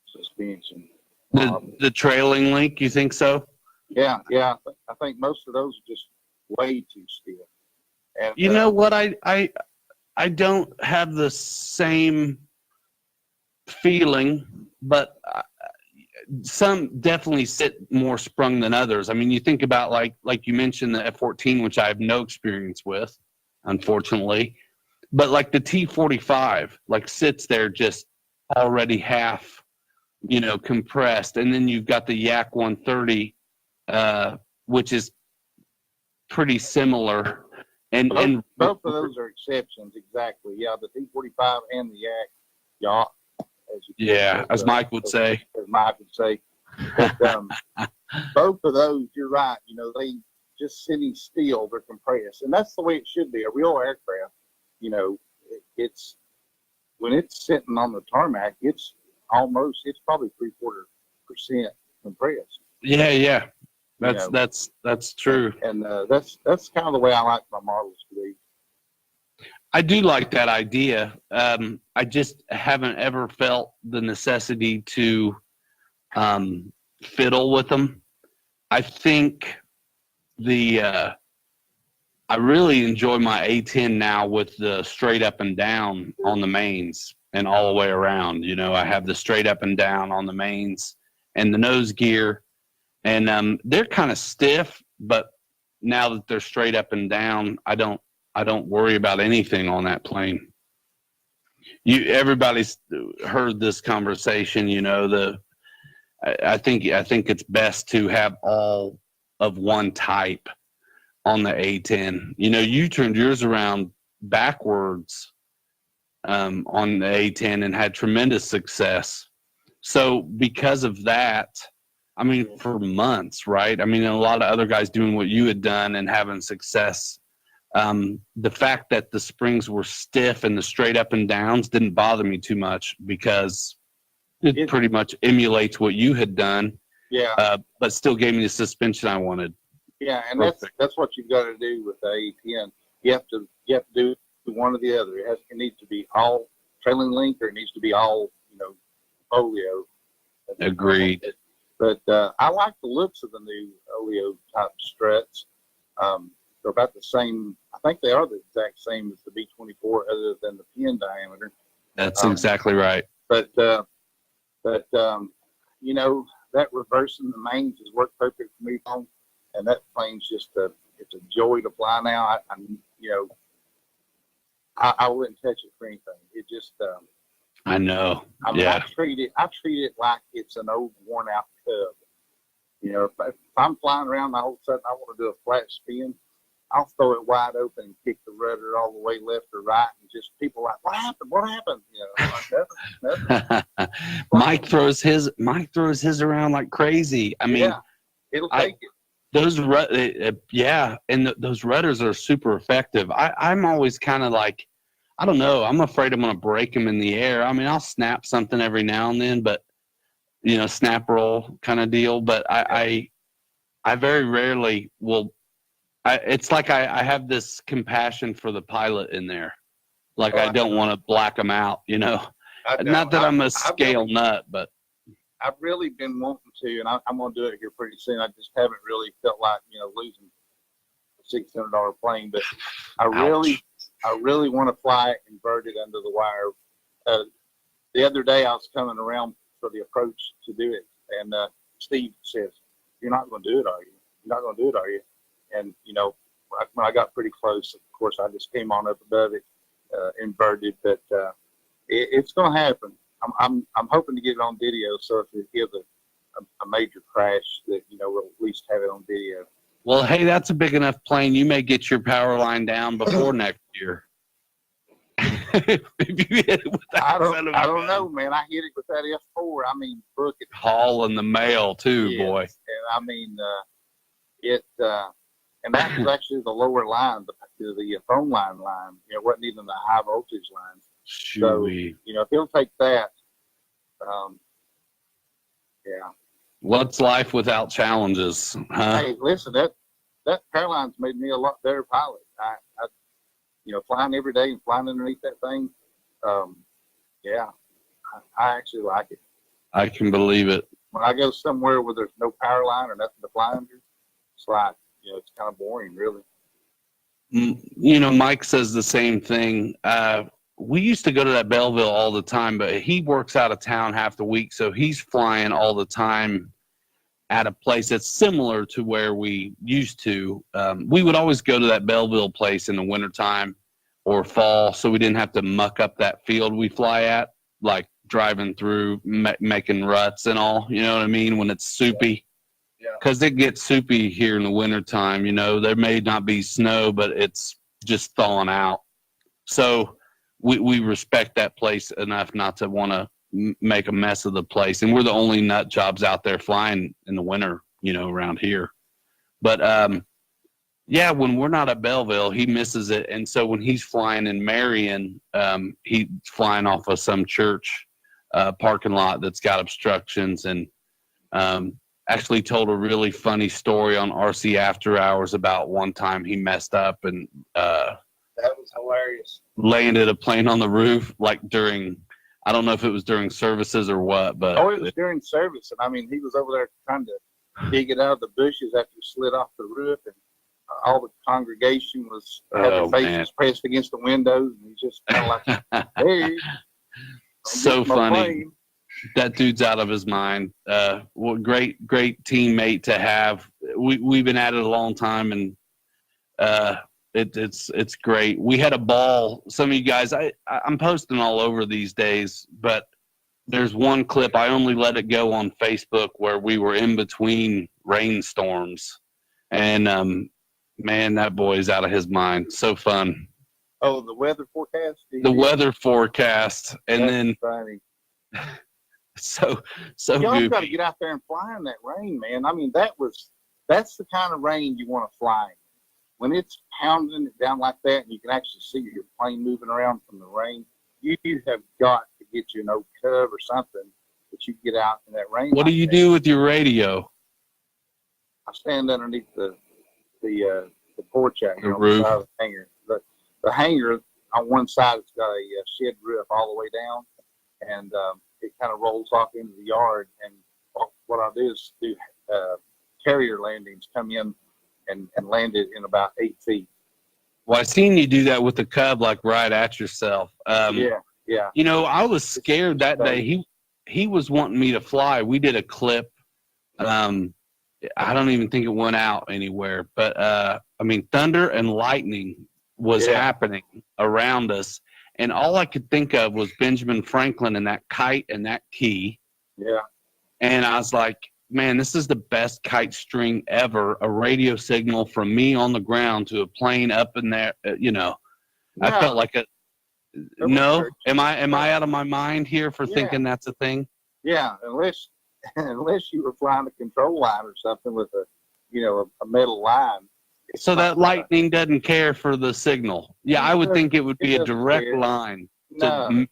suspension. The trailing link, you think so? Yeah. I think most of those are just way too stiff. And, you know what? I don't have the same feeling, but some definitely sit more sprung than others. I mean, you think about like you mentioned the F-14, which I have no experience with, unfortunately, but like the T-45, like sits there just already half, you know, compressed, and then you've got the Yak 130, which is pretty similar. And both of those are exceptions, exactly. Yeah, the T-45 and the Yak yacht. As Mike would say. As Mike would say. But both of those, you're right. You know, they just sitting still, they're compressed, and that's the way it should be. A real aircraft, you know, it's when it's sitting on the tarmac, it's probably 3/4% compressed. Yeah. That's true. And that's kind of the way I like my models to be. I do like that idea. I just haven't ever felt the necessity to fiddle with them. I think I really enjoy my A10 now with the straight up and down on the mains and all the way around. You know, I have the straight up and down on the mains and the nose gear. And they're kind of stiff, but now that they're straight up and down, I don't worry about anything on that plane. Everybody's heard this conversation, you know. I think it's best to have all of one type on the A10. You know, you turned yours around backwards on the A10 and had tremendous success. So because of that, I mean, for months, right? I mean, a lot of other guys doing what you had done and having success. The fact that the springs were stiff and the straight up and downs didn't bother me too much because it pretty much emulates what you had done. Yeah. But still gave me the suspension I wanted. Yeah, and that's what you've got to do with the A10. You have to do one or the other. It needs to be all trailing link, or it needs to be all, you know, folio. Agreed. But I like the looks of the new Oleo type struts. They're about the same. I think they are the exact same as the B-24, other than the pin diameter. That's exactly right. But you know, that reversing the mains has worked perfect for me, and that plane's just it's a joy to fly now. I wouldn't touch it for anything. It just I know. I mean, I treat it like it's an old worn out Cub. You know, if I'm flying around and all of a sudden I want to do a flat spin, I'll throw it wide open and kick the rudder all the way left or right, and just people are like, what happened? What happened? You know, like, nothing. Mike throws his around like crazy. I mean, yeah, it'll take it. Those those rudders are super effective. I'm always kind of like, I don't know. I'm afraid I'm going to break them in the air. I mean, I'll snap something every now and then, but you know, snap roll kind of deal. But I very rarely will. It's like I have this compassion for the pilot in there. Like I don't want to black them out, you know. Not that I'm a scale nut, but I've really been wanting to, and I'm going to do it here pretty soon. I just haven't really felt like, you know, losing a $600 plane, but I really want to fly it inverted under the wire. The other day I was coming around for the approach to do it, and Steve says, "You're not going to do it, are you? You're not going to do it, are you?" And you know, when I got pretty close, of course, I just came on up above it, inverted. But it's going to happen. I'm hoping to get it on video, so if you hear a major crash that, we'll at least have it on video. Well, hey, that's a big enough plane. You may get your power line down before next year. If you hit it with that I don't know, man. I hit it with that F4. I mean, book it. Hauling the mail too, Yes. boy. And I mean, and that was actually the lower line, the phone line. It wasn't even the high voltage lines. So, Shooey. if he'll take that, yeah. What's life without challenges, huh? Hey, listen, that power line's made me a lot better pilot. I flying every day and flying underneath that thing. Yeah, I actually like it. I can believe it. When I go somewhere where there's no power line or nothing to fly under, it's like, it's kind of boring, really. Mike says the same thing. We used to go to that Belleville all the time, but he works out of town half the week, so he's flying all the time at a place that's similar to where we used to. We would always go to that Belleville place in the wintertime or fall, so we didn't have to muck up that field we fly at, like driving through, making ruts and all, you know what I mean, when it's soupy. Because it gets soupy here in the wintertime, there may not be snow, but it's just thawing out. So we respect that place enough not to want to make a mess of the place. And we're the only nut jobs out there flying in the winter, around here. But, when we're not at Belleville, he misses it. And so when he's flying in Marion, he's flying off of some church parking lot that's got obstructions, and actually told a really funny story on RC After Hours about one time he messed up and that was hilarious. Landed a plane on the roof, like during, I don't know if it was during services or what, but it was during service. And I mean, he was over there trying to dig it out of the bushes after he slid off the roof, and all the congregation had their faces pressed against the windows, and he's just kind of like, hey, so funny. That dude's out of his mind. Well, great teammate to have. We've been at it a long time, and it's great. We had a ball. Some of you guys, I'm posting all over these days, but there's one clip, I only let it go on Facebook, where we were in between rainstorms, and man, that boy's out of his mind. So fun. Oh, the weather forecast. The weather forecast, and That's then funny. so Y'all got to get out there and fly in that rain, man. I mean, that's the kind of rain you want to fly in. When it's pounding it down like that, and you can actually see your plane moving around from the rain, you have got to get you an old Cub or something that you can get out in that rain. What do you do with your radio? I stand underneath the porch out here The on roof. the side of the hangar. The hangar on one side, it's got a shed roof all the way down, and it kind of rolls off into the yard. And what I'll do is do carrier landings, come in and land it in about 8 feet. Well, I seen you do that with the Cub, like right at yourself. Yeah. I was scared that day. He was wanting me to fly. We did a clip. I don't even think it went out anywhere. But, thunder and lightning was happening around us. And all I could think of was Benjamin Franklin and that kite and that key. Yeah. And I was like, man, this is the best kite string ever. A radio signal from me on the ground to a plane up in there. I felt like no. Am I out of my mind here for thinking that's a thing? Yeah, unless you were flying a control line or something with a metal line. So that lightning doesn't care for the signal. Yeah, I would think it would be a direct line to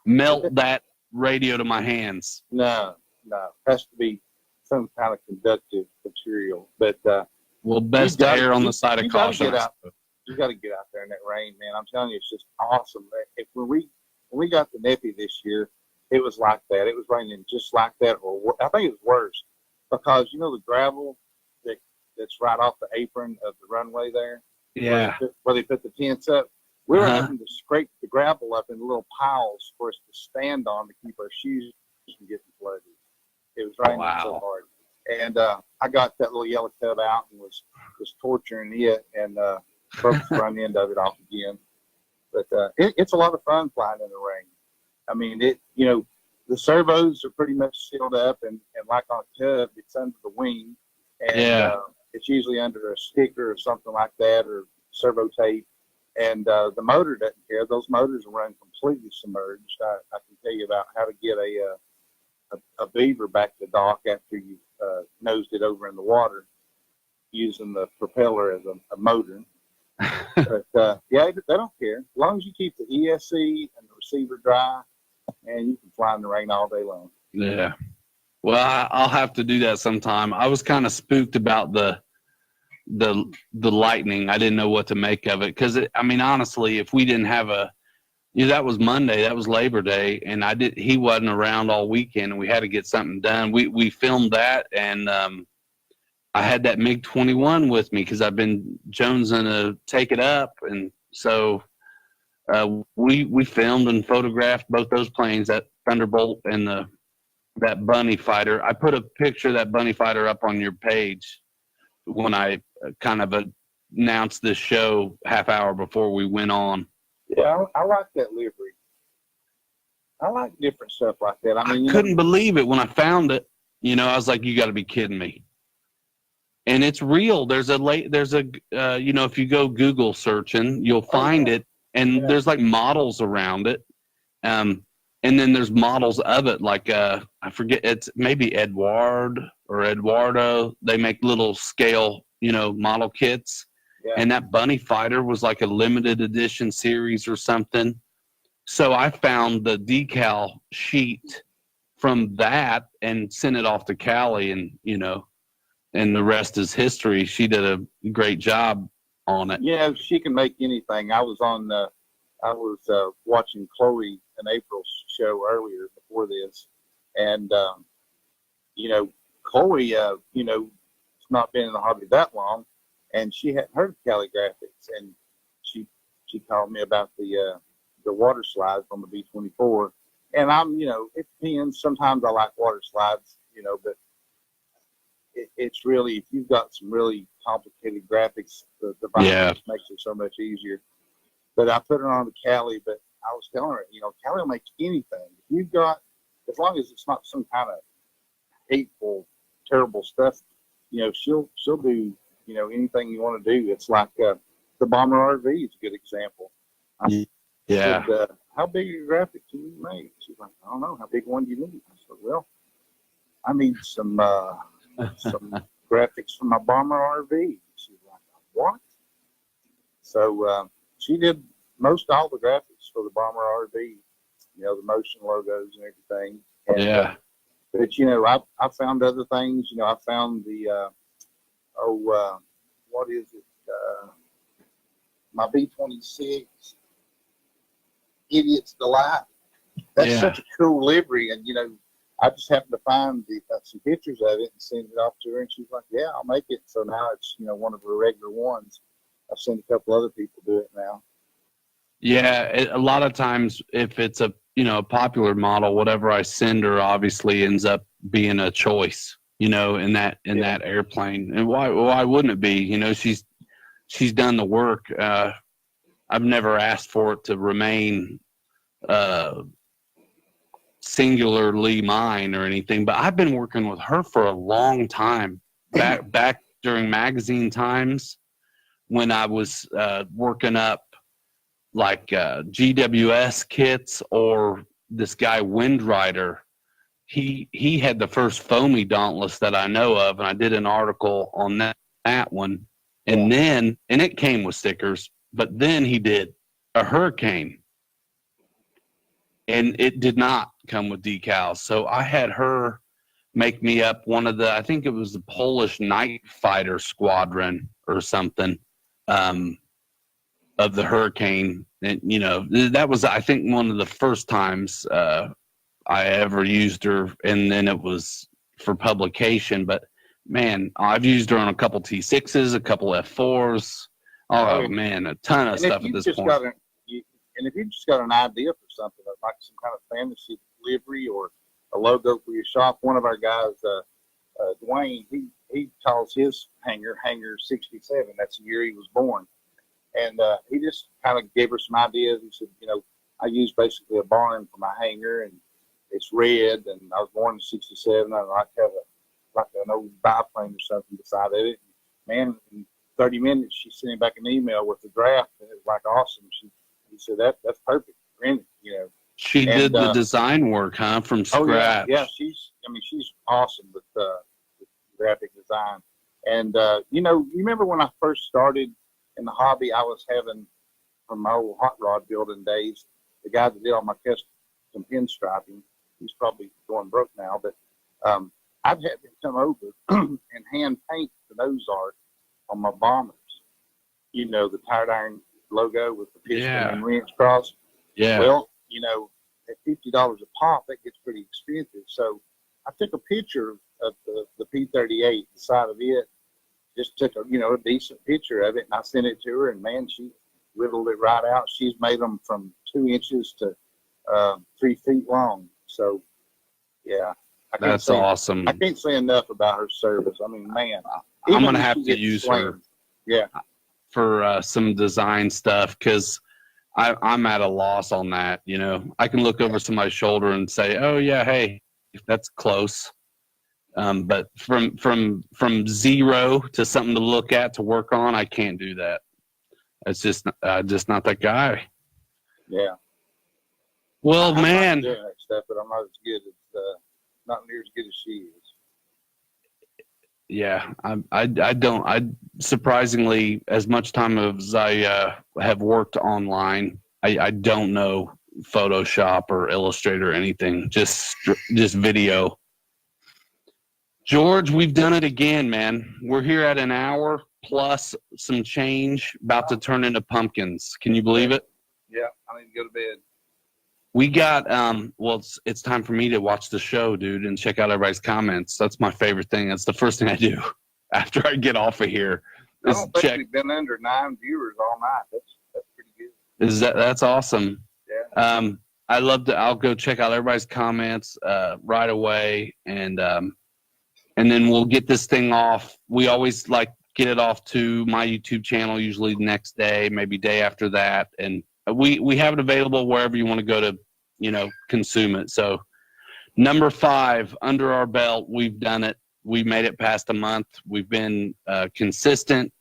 melt that radio to my hands. No. It has to be some kind of conductive material. But best to err on the side of caution. You got to get out there in that rain, man. I'm telling you, it's just awesome. When we got the Neppy this year, it was like that. It was raining just like that, or I think it was worse, because the gravel that's right off the apron of the runway there. Yeah. Where they put the tents up. We were having to scrape the gravel up in little piles for us to stand on to keep our shoes from getting flooded. It was raining so hard. And I got that little yellow Cub out and was torturing it, and broke the front end of it off again. But it's a lot of fun flying in the rain. I mean, the servos are pretty much sealed up, and like on a Cub, it's under the wing, and it's usually under a sticker or something like that, or servo tape. And the motor doesn't care. Those motors are run completely submerged. I can tell you about how to get a beaver back to dock after you nosed it over in the water, using the propeller as a motor. But yeah, they don't care. As long as you keep the ESC and the receiver dry, and you can fly in the rain all day long. Yeah. Well, I'll have to do that sometime. I was kind of spooked about the lightning. I didn't know what to make of it, because I mean, honestly, if we didn't have that was Monday, that was Labor Day, and he wasn't around all weekend, and we had to get something done. We filmed that, and I had that MiG-21 with me because I've been jonesing to take it up, and so we filmed and photographed both those planes, that Thunderbolt and that Bunny fighter. I put a picture of that Bunny fighter up on your page when I kind of announced this show half hour before we went on. Yeah, I like that livery. I like different stuff like that. I mean, I couldn't believe it when I found it. I was like, you got to be kidding me. And it's real. There's a if you go Google searching, you'll find it, and there's like models around it. And then there's models of it, like I forget, it's maybe Eduardo. They make little scale, model kits. Yeah. And that Bunny fighter was like a limited edition series or something. So I found the decal sheet from that and sent it off to Callie, and and the rest is history. She did a great job on it. Yeah, she can make anything. I was watching Chloe and April's show earlier before this, and Chloe, it's not been in the hobby that long, and she hadn't heard of Cali Graphics, and she called me about the water slides on the B-24, and I'm, it depends. Sometimes I like water slides, but it's really, if you've got some really complicated graphics, the device makes it so much easier. But I put it on to Callie, but I was telling her, Callie will make anything. If you've got, as long as it's not some kind of hateful, terrible stuff, she'll do, anything you want to do. It's like the Bomber RV is a good example. I said, how big a graphic can you make? She's like, I don't know. How big one do you need? I said, well, I need some graphics for my Bomber RV. She's like, what? So she did most all the graphics for the Bomber RV, the motion logos and everything. And, but I found other things. I found the what is it? My B-26 Idiot's Delight. That's such a cool livery, and I just happened to find some pictures of it and send it off to her, and she's like, "Yeah, I'll make it." So now it's one of her regular ones. I've seen a couple other people do it now. Yeah, a lot of times if it's a popular model, whatever I send her obviously ends up being a choice, in that airplane. And why wouldn't it be? She's done the work. I've never asked for it to remain singularly mine or anything, but I've been working with her for a long time. Back during magazine times, when I was working up like GWS kits, or this guy Windrider, he had the first foamy Dauntless that I know of, and I did an article on that one, and then it came with stickers, but then he did a Hurricane, and it did not come with decals. So I had her make me up one of I think it was the Polish Night Fighter Squadron or something, of the Hurricane. And that was, I think, one of the first times I ever used her, and then it was for publication. But man, I've used her on a couple T6s, a couple F4s. Oh man, a ton of stuff at this point. And if you just got an idea for something, like some kind of fantasy livery or a logo for your shop, one of our guys, Dwayne, he calls his hangar 67. That's the year he was born. And he just kind of gave her some ideas. He said, I use basically a barn for my hangar, and it's red, and I was born in '67. I like to have like an old biplane or something beside of it. Man, in 30 minutes, she sent me back an email with the draft, and it was like awesome. He said that's perfect, Brandon. She did the design work, huh, from scratch? Oh yeah, she's awesome with graphic design. And you remember when I first started in the hobby, I was having from my old hot rod building days, the guy that did all my custom pinstriping, he's probably going broke now, but I've had him come over and hand paint the nose art on my bombers. The tire iron logo with the piston and wrench cross. Yeah. Well, at $50 a pop, that gets pretty expensive. So I took a picture of the P38, the side of it, just took a decent picture of it, and I sent it to her, and man, she whittled it right out. She's made them from 2 inches to 3 feet long. So yeah, that's awesome. I can't say enough about her service. I mean, man, I'm gonna have to use her. Yeah, for some design stuff, because I'm at a loss on that. I can look over somebody's shoulder and say, oh yeah, hey, that's close. But from 0 to something to look at, to work on, I can't do that. It's just not that guy. Yeah. Well, man. I'm doing that stuff, but I'm not as good as not near as good as she is. Yeah, I surprisingly, as much time as I have worked online, I don't know Photoshop or Illustrator or anything, just video. George, we've done it again, man. We're here at an hour plus some change, about to turn into pumpkins. Can you believe it? Yeah, I need to go to bed. We got it's time for me to watch the show, dude, and check out everybody's comments. That's my favorite thing. That's the first thing I do after I get off of here. I don't think we've been under 9 viewers all night. That's pretty good. That's awesome. Yeah. I'll go check out everybody's comments right away, and then we'll get this thing off. We always get it off to my YouTube channel, usually the next day, maybe day after that, and we have it available wherever you want to go to, consume it. So number 5 under our belt, we've done it. We made it past a month. We've been consistent.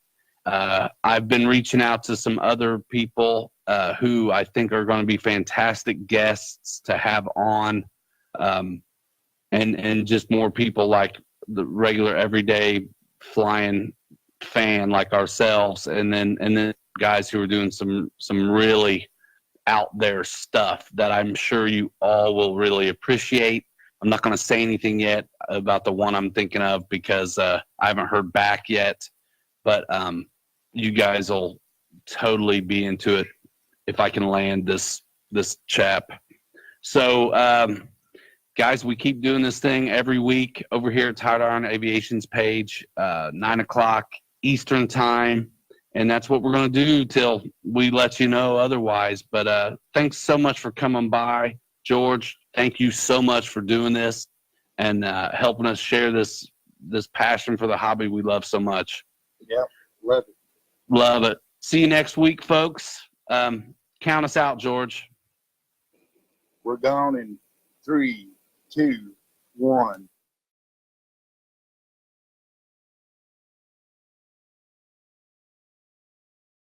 I've been reaching out to some other people who I think are going to be fantastic guests to have on, and just more people like the regular everyday flying fan like ourselves, and then guys who are doing some really out there stuff that I'm sure you all will really appreciate. I'm not going to say anything yet about the one I'm thinking of because I haven't heard back yet, but you guys will totally be into it if I can land this chap. So guys, we keep doing this thing every week over here at Tide Iron Aviation's page, 9 o'clock Eastern time. And that's what we're going to do till we let you know otherwise. But thanks so much for coming by. George, thank you so much for doing this and helping us share this passion for the hobby we love so much. Yeah, love it. Love it. See you next week, folks. Count us out, George. We're gone in 3, 2, 1.